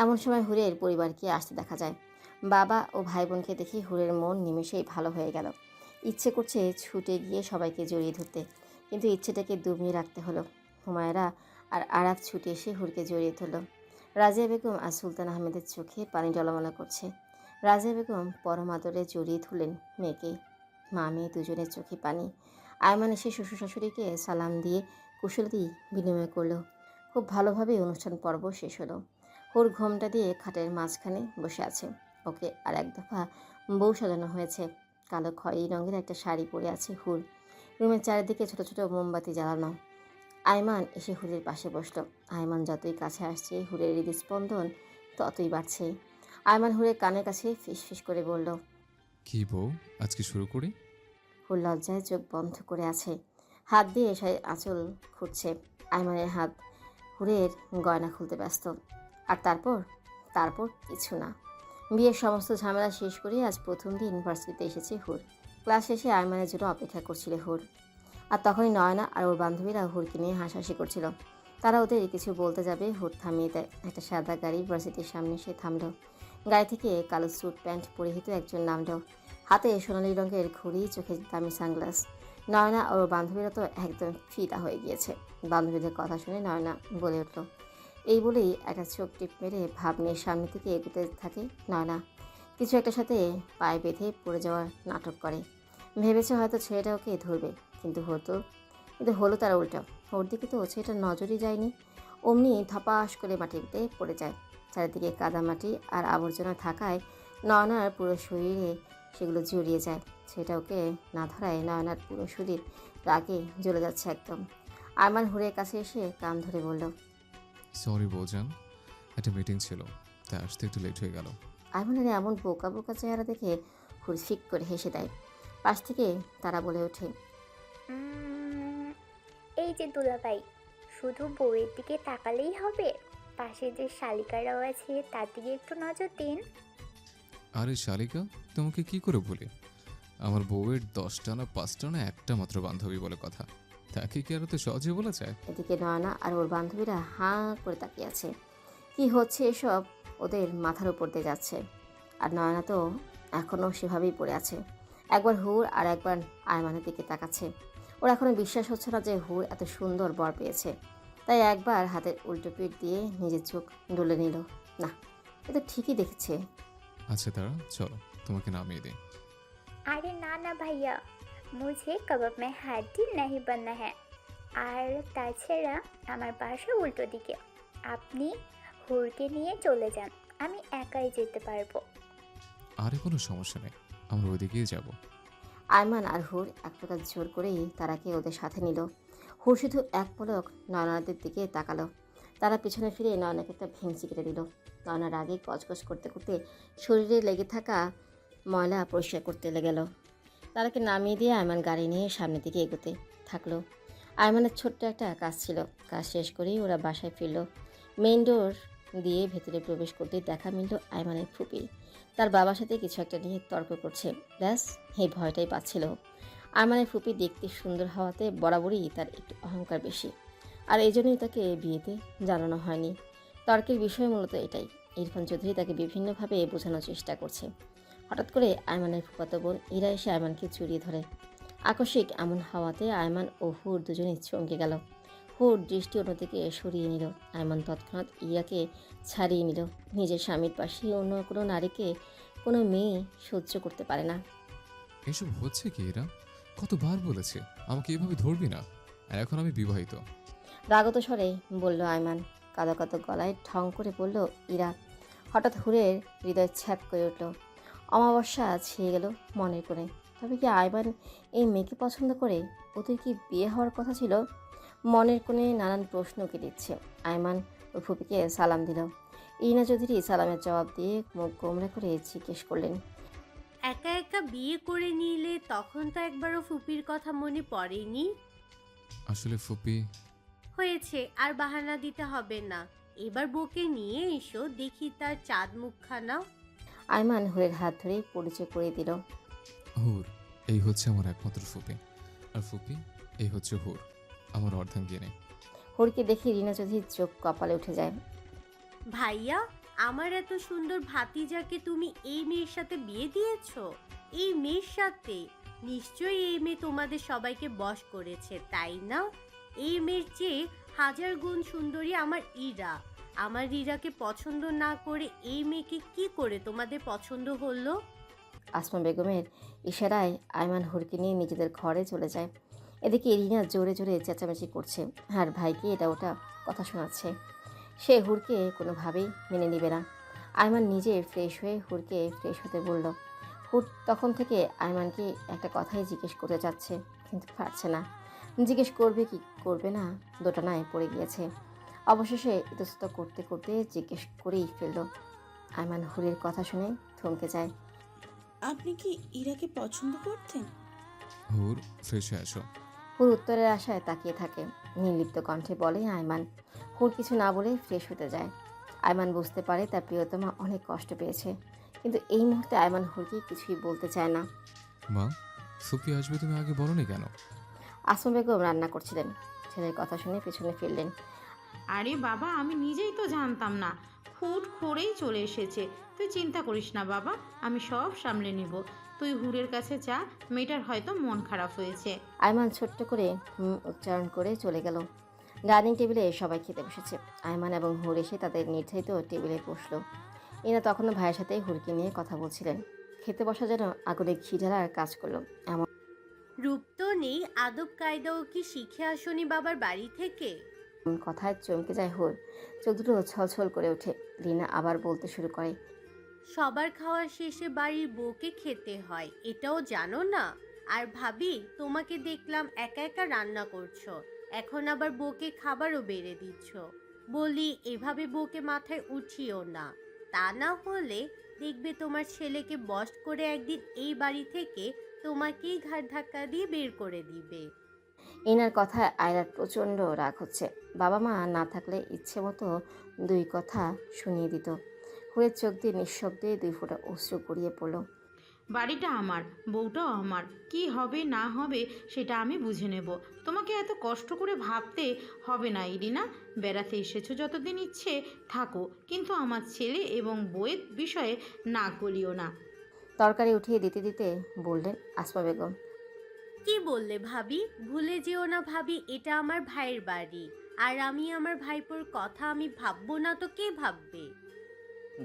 এমন সময় হুরের পরিবারকে আসতে দেখা যায়। বাবা ও ভাই বোনকে দেখে হুরের মন নিমেষেই ভালো হয়ে গেল। ইচ্ছে করছে ছুটে গিয়ে সবাইকে জড়িয়ে ধরতে, কিন্তু ইচ্ছেটাকে দমিয়ে রাখতে হলো। হুমায়রা আর আরাফ ছুটে এসে হুরকে জড়িয়ে ধরল। রাজিয়া বেগম আর সুলতান আহমেদের চোখে পানি জলমলা করছে। রাজিয়া বেগম পরম আদরে জড়িয়ে ধরলেন মেয়েকে। মা মেয়ে দুজনের চোখে পানি। আয়মান এসে শ্বশুর শাশুড়িকে সালাম দিয়ে কুশলতি বিনিময় করলো। খুব ভালোভাবে অনুষ্ঠান পর্ব শেষ হলো। হুর ঘোমটা দিয়ে খাটের মাঝখানে বসে আছে। ওকে আর এক দফা বউ সাজানো হয়েছে। কালো খয়েরি রঙের একটা শাড়ি পরে আছে হুর। রুমের চারিদিকে ছোট ছোট মোমবাতি জ্বালানো। আয়মান এসে হুরের পাশে বসলো। আয়মান যতই কাছে আসছে হুরের হৃদস্পন্দন ততই বাড়ছে। আয়মান হুরের কানের কাছে ফিস ফিস করে বলল। কি বউ, আজকে শুরু করি? হুর লজ্জায় চোখ বন্ধ করে আছে। হাত দিয়ে এসে আঁচল খুঁড়ছে। আয়মানের হাত হুরের গয়না খুলতে ব্যস্ত। আর তারপর কিছু না। বিয়ের সমস্ত ঝামেলা শেষ করে আজ প্রথম দিন ইউনিভার্সিটিতে এসেছে হুর। ক্লাস শেষে আয়মানের জন্য অপেক্ষা করছিল হুর। আর তখনই নয়না আর ওর বান্ধবীরা হুরকে নিয়ে হাসাহাসি করছিল। তারা ওদের কিছু বলতে যাবে, হুর থামিয়ে দেয়। একটা সাদা গাড়ি ইউনিভার্সিটির সামনে এসে থামলো। গাড়ি থেকে কালো স্যুট প্যান্ট পরিহিত একজন নামলো। হাতে সোনালি রঙের ঘড়ি, চোখে দামি সানগ্লাস। নয়না আর ওর বান্ধবীরা তো একদম ফিদা হয়ে গিয়েছে। বান্ধবীদের কথা শুনে নয়না বলে উঠল। এই বলেই একটা চোখ টিপ মেরে ভাব নিয়ে সামনে থেকে এগোতে থাকে নয়না। কিছু একটা সাথে পায়ে বেঁধে পড়ে যাওয়ার নাটক করে। ভেবেছে হয়তো ছেলেটা ওকে ধরবে, কিন্তু হলো তার উল্টো। ওর দিকে তো ছেলেটার নজরই যায়নি। অমনি ধপাস করে মাটিতে পড়ে যায়। চারিদিকে কাদামাটি আর আবর্জনা থাকায় নয়নার পুরো শরীরে সেগুলো জড়িয়ে যায়। সেটা ওকে না ধরায় নয়নার পুরো শরীর রাগে জ্বলে যাচ্ছে একদম। আয়মান হুরের কাছে এসে কান ধরে বলল। সরি বৌজান, একটা মিটিং ছিল, তাই আসতে একটু লেট হয়ে গেল। আইমানের এমন বোকা বোকা চেহারা দেখে হুর ফিক করে হেসে দেয়। পাশ থেকে তারা বলে ওঠে, এই যে দুলাভাই, শুধু বউয়ের দিকে তাকালেই হবে? পাশে যে শালিকারাও আছে তার দিকে একটু নজর দিন। আরে শালিকা, তোমাকে কি করে বলি? আমার বউয়ের 10টা না 5টা না একটা মাত্র বান্ধবী বলে কথা, তাকে কি আর তো সহজে বলা যায়? এদিকে নয়না আর ওর বান্ধবীরা হাঁ করে তাকিয়ে আছে। কি হচ্ছে এসব? ওদের মাথার উপর দিয়ে যাচ্ছে। আর নয়না তো এখনও সেভাবেই পড়ে আছে, একবার হুর আর একবার আয়মানের দিকে তাকাচ্ছে। ওর এখনও বিশ্বাস হচ্ছে না যে হুর এত সুন্দর বর পেয়েছে। তাই একবার হাতের উল্টো পিঠ দিয়ে নিজের চোখ ডলে নিল। না, এ তো ঠিকই দেখেছে। আচ্ছা তারা, চলো তোমাকে নামিয়ে দিই। अरे ना ना भैया, मुझे कबाब में हड्डी नहीं बनना है। আর তাছাড়া আমার বাসা উল্টো দিকে, আপনি হুড়কে নিয়ে চলে যান, আমি একাই যেতে পারবো। আরে কোনো সমস্যা নেই, আমরা ওইদিকেই যাব। আয়মান আর হুর এক প্রকার জোর করেই তারাকে ওদের সাথে নিল। হুর শুধু এক পলক নয়নাদের দিকে তাকালো। তারা পিছনে ফিরে নয়নাকে একটা ভেঙচি কেটে দিল। নয়নার আগে কচকচ করতে করতে শরীরে লেগে থাকা ময়লা পরিষ্কার করতে গেল। তারাকে নামিয়ে দিয়ে আয়মান গাড়ি নিয়ে সামনের দিকে এগোতে থাকলো। আয়মানের ছোট্ট একটা কাজ ছিল, কাজ শেষ করেই ওরা বাসায় ফিরল। মেইন ডোর দিয়ে ভেতরে প্রবেশ করতেই দেখা মিলল আয়মানের ফুপি তার বাবার সাথে কিছু একটা নিয়ে তর্ক করছে। ব্যাস, এই ভয়টাই পাচ্ছিল। আয়মানের ফুপি দেখতে সুন্দর হওয়াতে বরাবরই তার একটু অহংকার বেশি, আর এই জন্যই তাকে বিয়েতে জানানো হয়নি। তর্কের বিষয় মূলত এটাই। ইরফান চৌধুরী তাকে বিভিন্নভাবে বোঝানোর চেষ্টা করছে। হঠাৎ করে আয়মানের ফুফাতো বোন ইরা এসে আয়মানকে জড়িয়ে ধরে। আকস্মিক এমন হওয়াতে আয়মান ও হুর দুজনেই চমকে গেল। হুর দৃষ্টি অন্যদিকে সরিয়ে নিল। আয়মান তৎক্ষণাৎ ইরাকে ছাড়িয়ে নিল। নিজের স্বামীর পাশে অন্য কোনো নারীকে কোনো মেয়ে সহ্য করতে পারে না। এসব হচ্ছে কি এরা? কতবার বলেছে আমাকে এভাবে ধরবি না, আর এখন আমি বিবাহিত। রাগত স্বরে বলল আয়মান। কাদো কাদো গলায় ঠং করে বলল ইরা। হঠাৎ হুরের হৃদয় ছ্যাঁক করে উঠল। অমাবস্যা ছেয়ে গেল মনের কোণে। তবে কি আয়মান এই মেয়েকে পছন্দ করে? ওদের কি বিয়ে হওয়ার কথা ছিল? মনের কোণে নানান প্রশ্ন উঁকে দিচ্ছে। আয়মান ওর ফুপিকে সালাম দিল। ইরিনা চৌধুরী সালামের জবাব দিয়ে মুখ গোমড়া করে জিজ্ঞেস করলেন, একা একা বিয়ে করে নিলে তখন তো একবারও ফুপির কথা মনে পড়েনি? আসলে ফুপি, হয়েছে, আর বাহানা দিতে হবে না। এবার বউকে নিয়ে এসো, দেখি তার চাঁদ মুখখানা। আয়মান হুরের হাত ধরে পরিচয় করে দিল। হুর এই হচ্ছে আমার একমাত্র ফুপি, আর ফুপি এই হচ্ছে হুর, আমার অর্ধাঙ্গিনী। হুরকে দেখে রিনা চৌধুরীর চোখ কপালে উঠে যায়। ভাইয়া, আমার এত সুন্দর ভাতিজাকে তুমি এই মেয়ের সাথে বিয়ে দিয়েছো? এই মেয়ের সাথে? নিশ্চয়ই এই মেয়ে তোমাদের সবাইকে বশ করেছে, তাই না? এই মেয়ের চেয়ে 1000 গুণ সুন্দরী আমার ইরা। আমার ইরাকে পছন্দ না করে এই মেয়েকে কি করে তোমাদের পছন্দ হলো? আসমা বেগমের ইশারায় আয়মান হুরকে নিয়ে নিজেদের ঘরে চলে যায়। এদিকে রিনা জোরে জোরে চেঁচামেচি করছে আর ভাইকে এটা ওটা কথা শোনাচ্ছে। সে হুরকে কোনোভাবেই মেনে নেবে না। আয়মান নিজে ফ্রেশ হয়ে হুরকে ফ্রেশ হতে বলল। হুর তখন থেকে আয়মানকে একটা কথাই জিজ্ঞেস করতে যাচ্ছে, কিন্তু পারছে না। জিজ্ঞেস করবে কি করবে না দোটানায় পড়ে গিয়েছে। অবশেষে ইতস্তত করতে করতে জিজ্ঞেস করেই ফেলল। আয়মান হুরের কথা শুনে থমকে যায়। আপনি কি ইরাকে পছন্দ করতেন? হুর ফ্রেশ হয়ে আসো। হুর উত্তরের আশায় তাকিয়ে থাকে। নির্লিপ্ত কণ্ঠে বলে আয়মান। হুর কিছু না বলে ফ্রেশ হতে যায়। আয়মান বুঝতে পারে তার প্রিয়তমা অনেক কষ্ট পেয়েছে, কিন্তু এই মুহূর্তে আয়মান হুরকে কিছুই বলতে চায় না। মা, ফুপি আসবে তুমি আগে বলনি কেন? আসমা বেগম রান্না করছিলেন। ছেলের কথা শুনে পেছনে ফিরলেন। আরে বাবা, আমি নিজেই তো জানতাম না, হুট করেই চলে এসেছে। তুই চিন্তা করিস না বাবা, আমি সব সামলে নিব। তুই হুরের কাছে যা, মেয়েটার হয়তো মন খারাপ হয়েছে। আয়মান ছোট্ট করে উচ্চারণ করে চলে গেল। ডাইনিং টেবিলে সবাই খেতে বসেছে। আয়মান এবং হুর এসে তাদের নির্ধারিত টেবিলে বসলো। এরা তখনও ভাইয়ের সাথে হুরকে নিয়ে কথা বলছিলেন। খেতে বসা যেন আগুনে ঘি ঢালার কাজ করলো। এমন রূপ তো নেই, আদব কায়দাও কি শিখে আসনি বাবার বাড়ি থেকে? কথায় চমকে যায় হুর। চোখ দুটো ছলছল করে ওঠে। রিনা আবার বলতে শুরু করে, সবার খাওয়া শেষে বাড়ির বউকে খেতে হয়, এটাও জানো না? আর ভাবি, তোমাকে দেখলাম একা একা রান্না করছো, এখন আবার বউকে খাবারও বেড়ে দিচ্ছ। বলি, এভাবে বউকে মাথায় উঠিও না। তা না হলে দেখবে তোমার ছেলেকে বশ করে একদিন এই বাড়ি থেকে তোমাকেই ঘাড় ধাক্কা দিয়ে বের করে দিবে। এনার কথায় আয়রার প্রচণ্ড রাগ হচ্ছে। বাবা মা না থাকলে ইচ্ছে মতো দুই কথা শুনিয়ে দিত। হুরের চোখ দিয়ে নিঃশব্দে দুই ফোঁটা অশ্রু গড়িয়ে পড়ল। বাড়িটা আমার, বউটাও আমার, কি হবে না হবে সেটা আমি বুঝে নেব। তোমাকে এত কষ্ট করে ভাবতে হবে না ইরিনা। বেড়াতে এসেছো যতদিন ইচ্ছে থাকো, কিন্তু আমার ছেলে এবং বউয়ের বিষয়ে নাক গলিও না। তরকারি উঠিয়ে দিতে দিতে বললেন আসমা বেগম। কি বললে ভাবি? ভুলে যেও না ভাবি, এটা আমার ভাইয়ের বাড়ি। আর আমি আমার ভাইপোর কথা আমি ভাববো না তো কে ভাববে?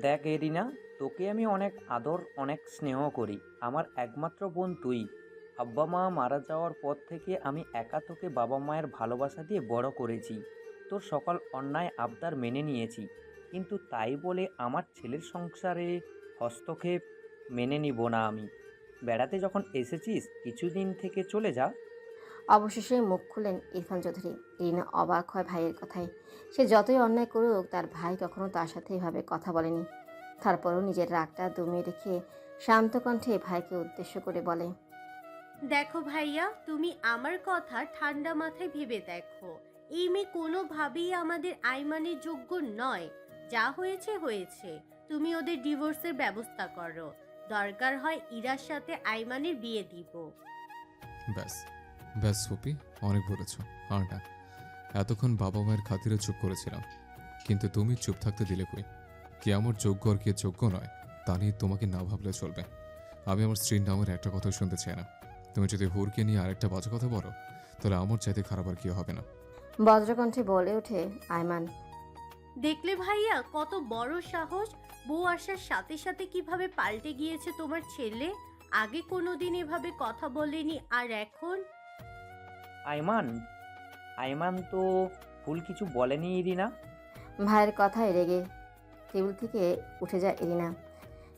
দেখ এরিনা, তোকে আমি অনেক আদর অনেক স্নেহ করি। আমার একমাত্র বোন তুই। আব্বা মা মারা যাওয়ার পর থেকে আমি একা তোকে বাবা মায়ের ভালোবাসা দিয়ে বড় করেছি। তোর সকল অন্যায় আবদার মেনে নিয়েছি, কিন্তু তাই বলে আমার ছেলের সংসারে হস্তক্ষেপ মেনে নিব না আমি। বেড়াতে যখন এসেছিস কিছুদিন থেকে চলে যা। অবশেষে মুখ খুলেন ইরফান চৌধুরী। রিনা অবাক হয় ভাইয়ের কথায়। সে যতই অন্যায় করুক তার ভাই কখনো তার সাথে এভাবে কথা বলেনি। তারপরও নিজের রাগটা দমিয়ে রেখে শান্ত কণ্ঠে ভাইকে উদ্দেশ্য করে বলে, দেখো ভাইয়া, তুমি আমার কথা ঠান্ডা মাথায় ভেবে দেখো। এই মেয়ে কোনোভাবেই আমাদের আইমানের যোগ্য নয়। যা হয়েছে হয়েছে, তুমি ওদের ডিভোর্সের ব্যবস্থা করো। দরকার হয় ইরার সাথে আইমানের বিয়ে দিব। ব্যাস ব্যাস ফুপি, অনেক বলেছ। আর না, এতক্ষণ বাবা মায়ের খাতিরে চুপ করেছিলাম, কিন্তু তুমি চুপ থাকতে দিলে কই? কে আমার যোগ্য আর কে যোগ্য নয় তা নিয়ে তোমাকে না ভাবলে চলবে। আমি আমার স্ত্রীর নামের একটা কথা শুনতে চাই না। তুমি যদি হুরকে নিয়ে আরেকটা বাজে কথা বলো তাহলে আমার চাইতে খারাপ আর কেউ হবে না। বজ্রকণ্ঠে বলে ওঠে আয়মান। দেখলে ভাইয়া, কত বড় সাহস! বউ আসার সাথে সাথে কিভাবে পাল্টে গিয়েছে তোমার ছেলে। আগে কোনোদিন এভাবে কথা বলেনি, আর এখন আইমান আইমান তো ভুল কিছু বলেনি ইরিনা। ভাইয়ের কথায় রেগে টেবিল থেকে উঠে যায় এরিনা।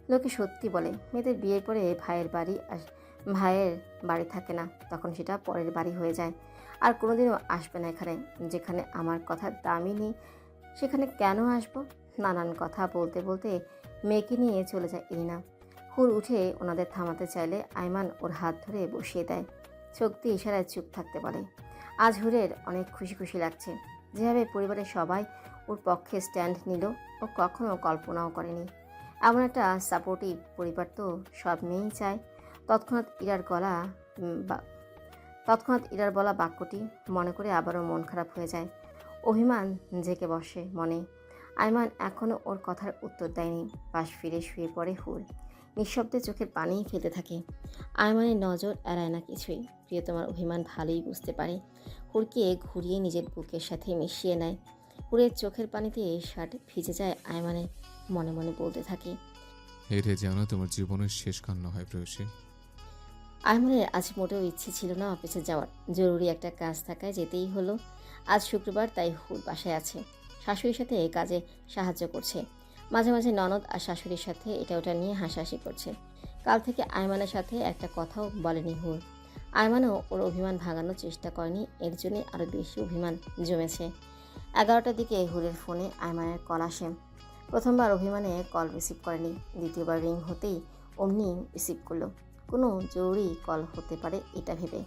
লোকে সত্যি বলে, মেয়েদের বিয়ের পরে ভাইয়ের বাড়ি থাকে না, তখন সেটা পরের বাড়ি হয়ে যায়। আর কোনোদিনও আসবে না এখানে। যেখানে আমার কথার দামই নেই সেখানে কেন আসবো? নানান কথা বলতে বলতে মেয়েকে নিয়ে চলে যায় এরিনা। হুর উঠে ওনাদের থামাতে চাইলে আয়মান ওর হাত ধরে বসিয়ে দেয়। চোখ দিয়ে ইশারায় চুপ থাকতে বলে। আজ হুরের অনেক খুশি খুশি লাগছে। যেভাবে পরিবারের সবাই ওর পক্ষে স্ট্যান্ড নিল ও কখনো কল্পনাও করেনি। এমন একটা সাপোর্টিভ পরিবার তো সব মেয়েই চায়। তৎক্ষণাৎ ইরার বলা বাক্যটি মনে করে আবারও মন খারাপ হয়ে যায়। অভিমান জেঁকে বসে মনে। আয়মান এখনও ওর কথার উত্তর দেয়নি। পাশ ফিরে শুয়ে পড়ে হুর। নিঃশব্দে চোখের পানি ফেলতে থাকে। আয়মানের নজর এড়ায় না কিছুই। প্রিয়তমার অভিমান ভালোই বুঝতে পারে। হুরকে ঘুরিয়ে নিজের বুকের সাথে মিশিয়ে নেয়। হুরের চোখের পানিতে শার্ট ভিজে যায়। আয়মানের মনে মনে বলতে থাকে, এটা যেন তোমার জীবনের শেষ কান্না হয় প্রেয়সী। আয়মানের আজ মোটেও ইচ্ছে ছিল না অফিসে যাওয়ার। জরুরি একটা কাজ থাকায় যেতেই হলো। আজ শুক্রবার, তাই হুর বাসায় আছে। শাশুড়ির সাথে কাজে সাহায্য করছে। মাঝে মাঝে ননদ আর শাশুড়ির সাথে এটা ওটা নিয়ে হাসাহাসি করছে। কাল থেকে আয়মানের সাথে একটা কথাও বলেনি হুর। আয়মানও ওর অভিমান ভাঙানোর চেষ্টা করেনি, এর জন্যে আরও বেশি অভিমান জমেছে। 11টার দিকে হুরের ফোনে আয়মানের কল আসে। প্রথমবার অভিমানে কল রিসিভ করেনি, দ্বিতীয়বার রিং হতেই অমনি রিসিভ করলো। কোনো জরুরি কল হতে পারে এটা ভেবে।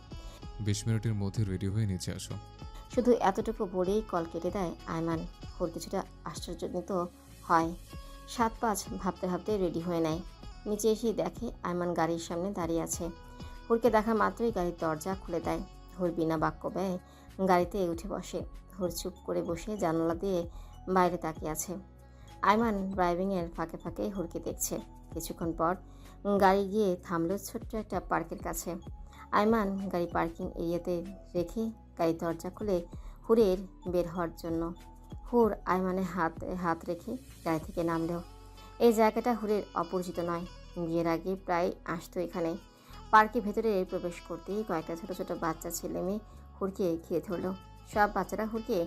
20 মিনিটের মধ্যে রেডি হয়ে নিচে আসো। শুধু এতটুকু বলেই কল কেটে দেয় আয়মান। হুর কিছুটা আশ্চর্যজনিত হয়। 7-5 ভাবতে ভাবতে রেডি হয়ে নেয়। নিচে এসেই দেখে আয়মান গাড়ির সামনে দাঁড়িয়ে আছে। হুরকে দেখা মাত্রই গাড়ির দরজা খুলে দেয়। হুর বিনা বাক্য ব্যয়ে গাড়িতে উঠে বসে। হুর চুপ করে বসে জানালা দিয়ে বাইরে তাকিয়ে আছে। আয়মান ড্রাইভিংয়ের ফাঁকে ফাঁকে হুরকে দেখছে। কিছুক্ষণ পর গাড়ি গিয়ে থামলো ছোট্ট একটা পার্কের কাছে। আয়মান গাড়ি পার্কিং এরিয়াতে রেখে গাড়ির দরজা খুলে হুরের বের হওয়ার জন্য। হুর আয়মানের হাত রেখে গাড়ি থেকে নামলেও এই জায়গাটা হুরের অপরিচিত নয়। বিয়ের আগে প্রায় আসতো এখানে। পার্কের ভেতরে প্রবেশ করতেই কয়েকটা ছোট ছোট বাচ্চা ছেলে মেয়ে হুরকে ঘিরে ধরলো। সব বাচ্চারা হুরকে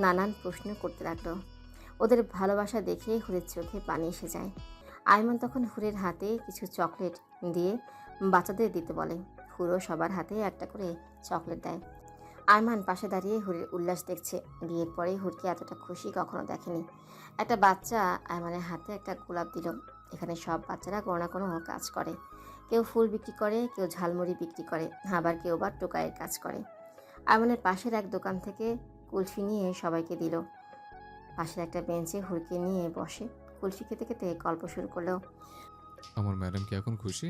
নানান প্রশ্ন করতে লাগলো। ওদের ভালোবাসা দেখে হুরের চোখে পানি এসে যায়। আয়মান তখন হুরের হাতে কিছু চকলেট দিয়ে বাচ্চাদের দিতে বলে। হুরও সবার হাতে একটা করে চকলেট দেয়। আয়মান পাশে দাঁড়িয়ে হুরের উল্লাস দেখছে। বিয়ের পরেই হুরকে এতটা খুশি কখনো দেখেনি। একটা বাচ্চা আয়মানের হাতে একটা গোলাপ দিল। এখানে সব বাচ্চারা কোনো না কোনো কাজ করে। কেউ ফুল বিক্রি করে, কেউ ঝালমুড়ি বিক্রি করে, আবার কেউ বা টোকাইয়ের কাজ করে। আয়মানের পাশের এক দোকান থেকে কুলফি নিয়ে সবাইকে দিল। পাশের একটা বেঞ্চে হুরকে নিয়ে বসে কুলফি খেতে খেতে গল্প শুরু করলো। আমার ম্যাডাম কি এখন খুশি?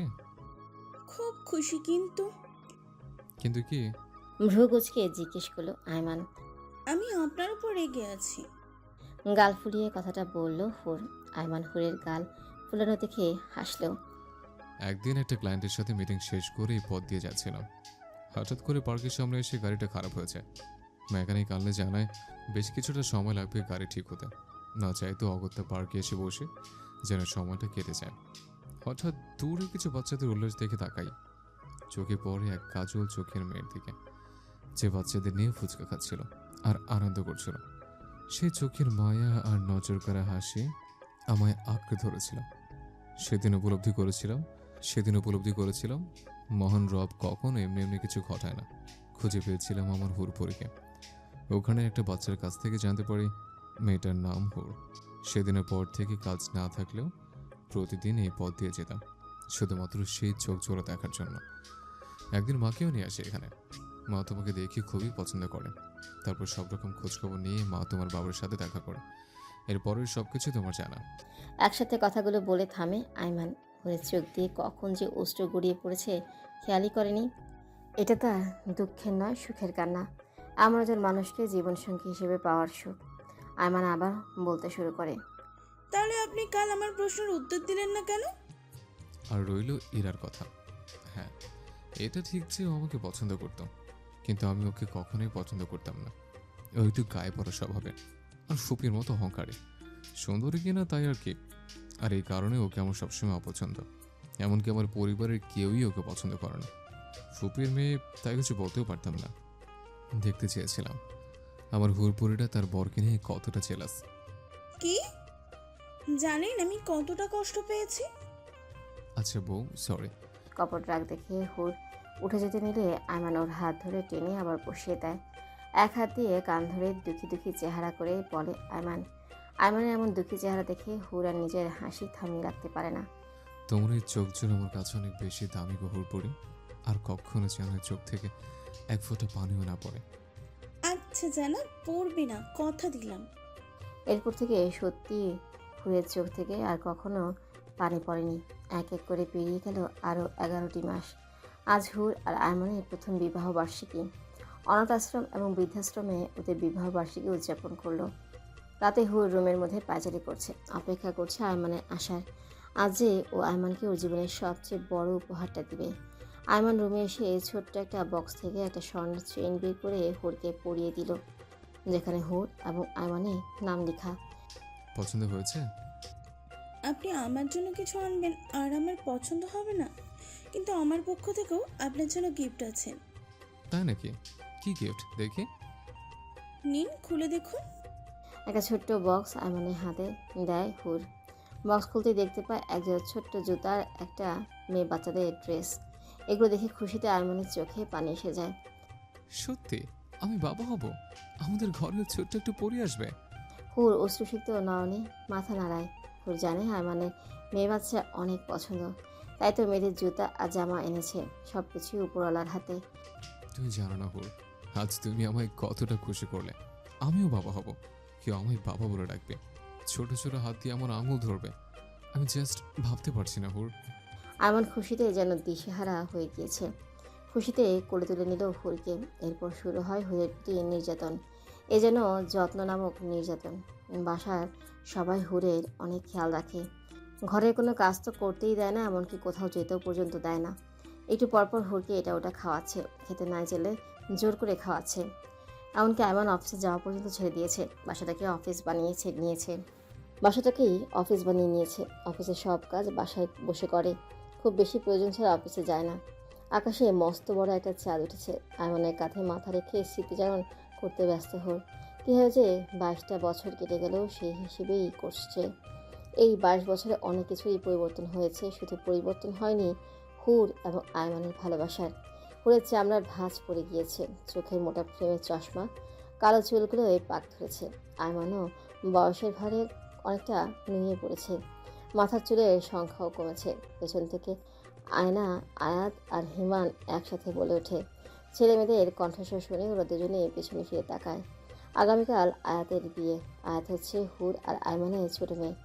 খুব খুশি, কিন্তু কিন্তু কি? ভ্রু কুচকে জিজ্ঞেস করলো আয়মান। আমি আপনার উপর রেগে আছি। গাল ফুলিয়ে কথাটা বলল হুর। আয়মান হুরের গাল ফুলানো দেখে হাসলো। একদিন একটা ক্লায়েন্টের সাথে মিটিং শেষ করে এই পথ দিয়ে যাচ্ছিলাম। হঠাৎ করে পার্কের সামনে এসে গাড়িটা খারাপ হয়েছে। মেকানিক আনলে জানায় বেশ কিছুটা সময় লাগবে গাড়ি ঠিক হতে। না চাইতো অগত্যা পার্কে এসে বসে যেন সময়টা কেটে যায়। হঠাৎ দূরে কিছু বাচ্চাদের উল্লাস দেখে তাকাই। চোখে পড়ে এক কাজল চোখের মেয়ের দিকে, যে বাচ্চাদের নিয়ে ফুচকা খাচ্ছিল আর আনন্দ করছিল। সেই চোখের মায়া আর নজর করা হাসি আমায় আঁকড়ে ধরেছিল। সেদিন উপলব্ধি করেছিলাম মহান রব কখনো এমনি এমনি কিছু ঘটায় না। খুঁজে পেয়েছিলাম আমার হুরপুরিকে। ওখানে একটা বাচ্চার কাছ থেকে জানতে পারি মেয়েটার নাম হুর। সেদিনের পর থেকে কাজ না থাকলেও প্রতিদিন এই পথ দিয়ে যেতাম, শুধুমাত্র সেই চোখ জোড়া দেখার জন্য। একদিন মাকেও নিয়ে আসে এখানে। মা তোমাকে দেখে খুবই পছন্দ করে। তারপর সব রকম খোঁজখবর নিয়ে মা তোমার বাবার সাথে দেখা করে। এরপরের সব কিছু তোমার জানা। একসাথে কথাগুলো বলে থামে আয়মান। হুরের চোখ দিয়ে কখন যে অশ্রু গড়িয়ে পড়েছে খেয়ালই করেনি। এটা তার দুঃখের নয়, সুখের কান্না। এমন একজন মানুষকে জীবনসঙ্গী হিসেবে পাওয়ার সুখ। আয়মান আবার বলতে শুরু করে। তাহলে আপনি কাল আমার প্রশ্নের উত্তর দিলেন না কেন? আর রইল ইরার কথা। হ্যাঁ, এটা ঠিক যে ও আমাকে পছন্দ করত, কিন্তু আমি ওকে কখনোই পছন্দ করতাম না। ও একটু গায়ে পড়া স্বভাবের আর ফুপির মতো অহংকারী। সুন্দরী কিনা তাই আর কি। আর এই কারণে ওকে আমার সবসময় অপছন্দ। এমনকি আমার পরিবারের কেউই ওকে পছন্দ করে না। ফুপির মেয়ে, তাই কিছু বলতেও পারতাম না। দেখতে চেয়েছিলাম আমার হুরপুরিটা তার বরকে নিয়ে কতটা জেলাস। কি জানেন আমি কতটা কষ্ট পেয়েছি? আচ্ছা বউ, সরি। কপট রাগ দেখে হুর উঠে যেতে নিলে আয়মান ওর হাত ধরে টেনে আবার বসিয়ে দেয়। এক হাত দিয়ে কান ধরে দুঃখী দুঃখী চেহারা করে বলে আয়মান। আয়মানের এমন দুঃখী চেহারা দেখে হুর আর নিজের হাসি থামিয়ে রাখতে পারে না। তোমার এই চোখ জোর আমার কাছে অনেক বেশি দামি গো হুরপুরি। আর কখনো যেন চোখ থেকে এক ফোঁটা পানিও না পড়ে। আচ্ছা জানা, পড়বে না, কথা দিলাম। এরপর থেকে সত্যি হুরের চোখ থেকে আর কখনো পানি পড়েনি। এক এক করে পেরিয়ে গেল আরও 11টি মাস। আজ হুর আর আয়মানের প্রথম বিবাহ বার্ষিকী। অনাথ আশ্রম এবং বৃদ্ধাশ্রমে ওদের বিবাহ বার্ষিকী উদযাপন করলো। রাতে হুর রুমের মধ্যে পায়চারি করছে, অপেক্ষা করছে আয়মানের আসার। আজ যে ও আয়মানকে ওর জীবনের সবচেয়ে বড় উপহারটা দিবে। আয়মান রুমে এসে ছোট্ট একটা বক্স থেকে একটা স্বর্ণের চেইন বের করে হুরকে পরিয়ে দিল, যেখানে হুর এবং আয়মানের নাম লেখা। পছন্দ হয়েছে? আপনি আমার জন্য কিছু আনবেন আর আমার পছন্দ হবে না, কিন্তু আমার পক্ষ থেকেও আপনার জন্য গিফট আছে। তাই নাকি? কি গিফট দেখি? নিন, খুলে দেখুন। একটা ছোট্ট বক্স আয়মানের হাতে দেয় হুর। বক্স খুলতে দেখতে পায় একজোড়া ছোট্ট জুতার একটা মেয়ে বাচ্চাদের ড্রেস। এগুলো দেখে খুশিতে আয়মানের চোখে পানি এসে যায়। সত্যি আমি বাবা হব? আমাদের ঘরে ছোট্ট একটু পরি আসবে? হুর অশ্রুসিক্ত নয়নে মাথা নাড়ায়। হুর জানে আয়মানের মেয়ে বাচ্চা অনেক পছন্দ, তাই তো মেয়েদের জুতা আর জামা এনেছে। সব কিছুই উপরওয়ালার হাতে। তুমি জানো না হুর, আজ তুমি আমায় কতটা খুশি করলে। আমিও বাবা হব, কেউ আমায় বাবা বলে ডাকবে, ছোট ছোট হাত দিয়ে আমার আঙুল ধরবে। আমি জাস্ট ভাবতে পারছি না হুর। আয়মান খুশিতে যেন দিশেহারা হয়ে গিয়েছে। খুশিতে কোলে তুলে নিল হুরকে। এরপর শুরু হয় হুরের প্রতি নির্যাতন। এ যেন যত্ন নামক নির্যাতন। বাসার সবাই হুরের অনেক খেয়াল রাখে। ঘরের কোনো কাজ তো করতেই দেয় না, এমনকি কোথাও যেতেও পর্যন্ত দেয় না। একটু পরপর হুরকে এটা ওটা খাওয়াচ্ছে, খেতে না গেলে জোর করে খাওয়াচ্ছে। এমনকি আয়মান অফিসে যাওয়া পর্যন্ত ছেড়ে দিয়েছে। বাসাটাকেই অফিস বানিয়ে নিয়েছে। অফিসের সব কাজ বাসায় বসে করে। খুব বেশি প্রয়োজন ছাড়া অফিসে যায় না। আকাশে মস্ত বড় একটা চাঁদ উঠেছে। আয়মানের কাঁধে মাথা রেখে স্মৃতিচারণ করতে ব্যস্ত হল। কীভাবে যে 22টা বছর কেটে গেলেও সেই হিসেবেই করছে। এই 22 বছরে অনেক কিছুই পরিবর্তন হয়েছে। শুধু পরিবর্তন হয়নি হুর এবং আয়মানের ভালোবাসার। হুরের চামড়ার ভাঁজ পড়ে গিয়েছে, চোখের মোটা ফ্রেমের চশমা, কালো চুলগুলোয় পাক ধরেছে। আয়মানও বয়সের ভারে অনেকটা নুয়ে পড়েছে, মাথার চুলের সংখ্যাও কমেছে। পেছন থেকে আয়না, আয়াত আর হিমান একসাথে বলে ওঠে। ছেলে মেয়েদের কণ্ঠস্বর শুনে ওরা দুজনেই পেছনে ফিরে তাকায়। আগামীকাল আয়াতের বিয়ে। আয়াত হচ্ছে হুর আর আয়মানের ছোট মেয়ে।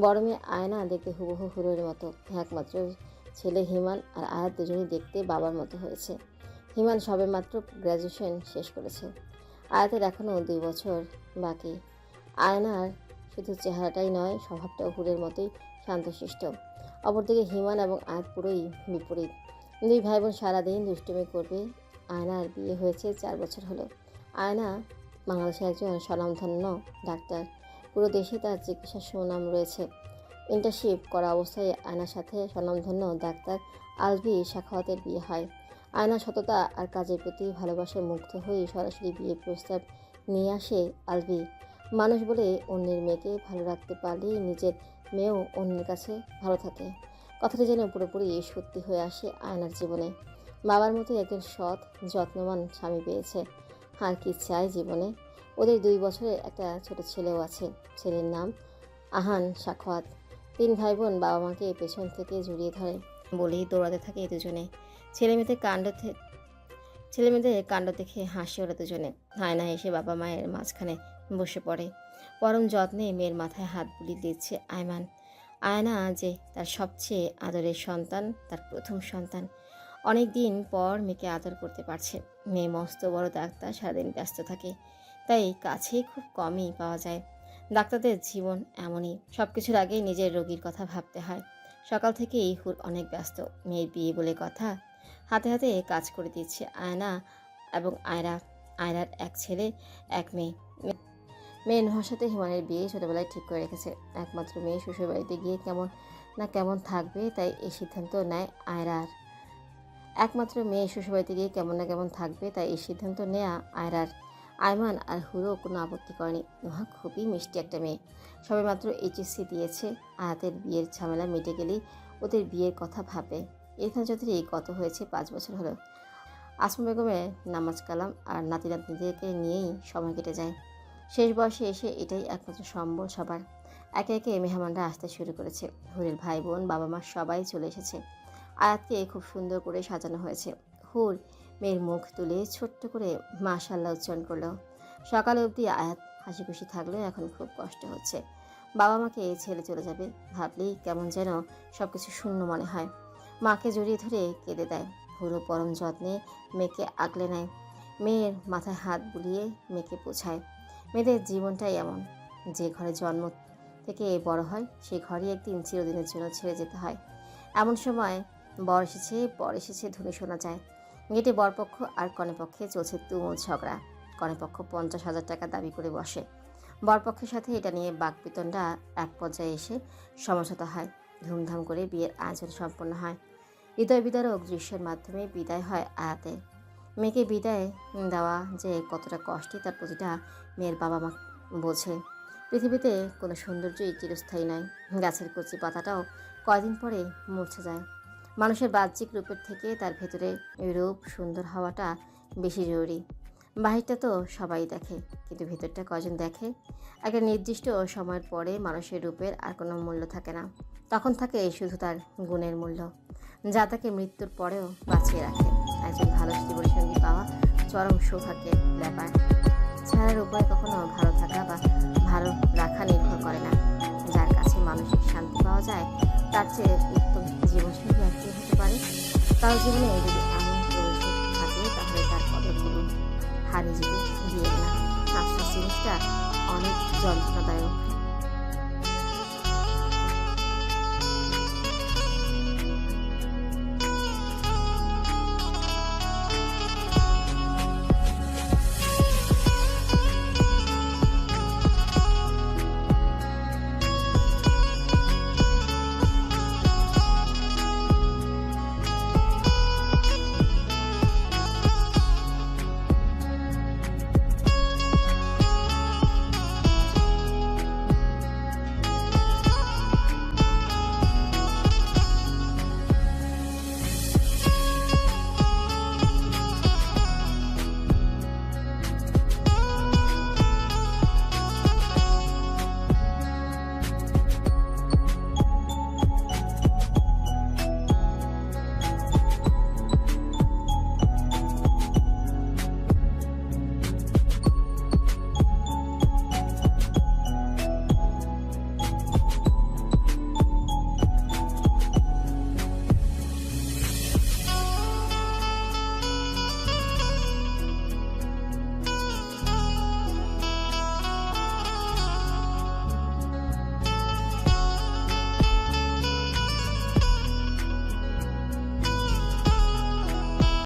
বড় মেয়ে আয়না দেখতে হুবহু হুরের মতো। একমাত্র ছেলে হিমান আর আয়াত দুজনেই দেখতে বাবার মতো হয়েছে। হিমান সবেমাত্র গ্র্যাজুয়েশন শেষ করেছে। আয়াতের এখনও 2 বছর বাকি। আয়নার শুধু চেহারাটাই নয়, স্বভাবটাও হুরের মতোই শান্তশিষ্ট। অপরদিকে হিমান এবং আয়াত পুরোই বিপরীত। 2 ভাই বোন সারাদিন দুষ্টুমি করবে। আয়নার বিয়ে হয়েছে 4 বছর হলো। আয়না বাংলাদেশে একজন স্বনামধন্য ডাক্তার। পুরো দেশে তার চিকিৎসার সুনাম রয়েছে। ইন্টার্নশিপ করা অবস্থায় আয়নার সাথে স্বনামধন্য ডাক্তার আলভি সাখাওয়াতের বিয়ে হয়। আয়না সততা আর কাজের প্রতি ভালোবাসায় মুগ্ধ হয়ে সরাসরি বিয়ের প্রস্তাব নিয়ে আসে আলভি। মানুষ বলে অন্যের মেয়েকে ভালো রাখতে পারলেই নিজের মেয়েও অন্যের কাছে ভালো থাকে। কথাটা যেন পুরোপুরি সত্যি হয়ে আসে আয়নার জীবনে। বাবার মতো একজন সৎ, যত্নবান স্বামী পেয়েছে। আর কি চাই জীবনে। ওদের 2 বছরের একটা ছোট ছেলেও আছে। ছেলের নাম আহান সাখাওয়াত। 3 ভাই বোন বাবা মাকে পেছন থেকে জড়িয়ে ধরে বলেই দৌড়াতে থাকে দুজনে। ছেলে মেয়েদের কাণ্ড দেখে হাসে ওরা দুজনে। আয়না এসে বাবা মায়ের মাঝখানে বসে পড়ে। পরম যত্নে মেয়ের মাথায় হাত বুলিয়ে দিচ্ছে আয়মান। আয়না যে তার সবচেয়ে আদরের সন্তান, তার প্রথম সন্তান। অনেক দিন পর মেয়েকে আদর করতে পারছে। মেয়ে মস্ত বড় ডাক্তার, সারাদিন ব্যস্ত থাকে, তাই কাছে খুব কমই পাওয়া যায়। ডাক্তারদের জীবন এমনই, সব কিছুর আগে নিজের রোগীর কথা ভাবতে হয়। সকাল থেকেই হুর অনেক ব্যস্ত। মেয়ের বিয়ে বলে কথা, হাতে হাতে কাজ করে দিচ্ছে আয়না এবং আয়রার 1 ছেলে 1 মেয়ে। মেয়ের নুহার সাথে হিমানের বিয়ে ছোটোবেলায় ঠিক করে রেখেছে। একমাত্র মেয়ে শ্বশুরবাড়িতে গিয়ে কেমন থাকবে, তাই এই সিদ্ধান্ত নেয় আয়রার। আয়মান আর হুরও কোনো আপত্তি করেনি। নুহা খুবই মিষ্টি একটা মেয়ে। সবেমাত্র এইচএসসি দিয়েছে। আয়াতের বিয়ের ঝামেলা মিটে গেলেই ওদের বিয়ের কথা ভাববে। ইরফান চৌধুরী গত হয়েছে 5 বছর হলো। আসমা বেগমের নামাজ কালাম আর নাতি নাতনিদেরকে নিয়েই সময় কেটে যায়। শেষ বয়সে এসে এটাই একমাত্র সম্বল সবার। একে একে মেহমানরা আসতে শুরু করেছে। হুরের ভাই বোন, বাবা মা সবাই চলে এসেছে। আয়াতকে খুব সুন্দর করে সাজানো হয়েছে। হুর মেয়ের মুখ তুলে ছোট্ট করে মাশাআল্লাহ উচ্চারণ করলো। সকালে অবধি আয়াত হাসি খুশি থাকলেও এখন খুব কষ্ট হচ্ছে। বাবা মাকে ছেড়ে চলে যাবে ভাবলেই কেমন যেন সব কিছু শূন্য মনে হয়। মাকে জড়িয়ে ধরে কেঁদে দেয়। হুরও পরম যত্নে মেয়েকে আগলে নেয়। মেয়ের মাথায় হাত বুলিয়ে মেয়েকে পোছায়। মেয়েদের জীবনটাই এমন, যে ঘরে জন্ম থেকে বড় হয় সেই ঘরই একদিন চিরদিনের জন্য ছেড়ে যেতে হয়। এমন সময় বর এসেছে ধ্বনি শোনা যায়। গেটে বরপক্ষ আর কনেপক্ষে চলছে তুমুল ঝগড়া। কনেপক্ষ 50,000 টাকা দাবি করে বসে। বরপক্ষের সাথে এটা নিয়ে বাকবিতণ্ডা এক পর্যায়ে এসে সমঝোতা হয়। ধুমধাম করে বিয়ের আয়োজন সম্পন্ন হয়। হৃদয় বিদারক দৃশ্যের মাধ্যমে বিদায় হয় আয়াতের। মেয়েকে বিদায় দেওয়া যে কতটা কষ্টে তার প্রতিটা মেয়ের বাবা মা বোঝে। পৃথিবীতে কোনো সৌন্দর্যই চিরস্থায়ী নয়। গাছের কচি পাতাটাও কয়দিন পরে মূর্ছে যায়। মানুষের বাহ্যিক রূপের থেকে তার ভেতরে রূপ সুন্দর হওয়াটা বেশি জরুরি। বাহিরটা তো সবাই দেখে, কিন্তু ভেতরটা কজন দেখে? একটা নির্দিষ্ট সময়ের পরে মানুষের রূপের আর কোনো মূল্য থাকে না। তখন থাকে শুধু তার গুণের মূল্য, যা তাকে মৃত্যুর পরেও বাঁচিয়ে রাখে। একজন ভালো জীবনসঙ্গী পাওয়া চরম সৌভাগ্যের ব্যাপার। ছাড়ার উপায় কখনো ভালো থাকা বা ভালো রাখা নির্ভর করে না। যার কাছে মানসিক শান্তি পাওয়া যায় তার চেয়ে উত্তম জীবনসঙ্গী আর কি হতে পারে? তার জীবনে যদি এমন প্রয়োজন থাকে তাহলে তার কদরগুলো হারিয়ে যেতে দিয়ে না। আফসোস জিনিসটা অনেক যন্ত্রণাদায়ক। থাকবে।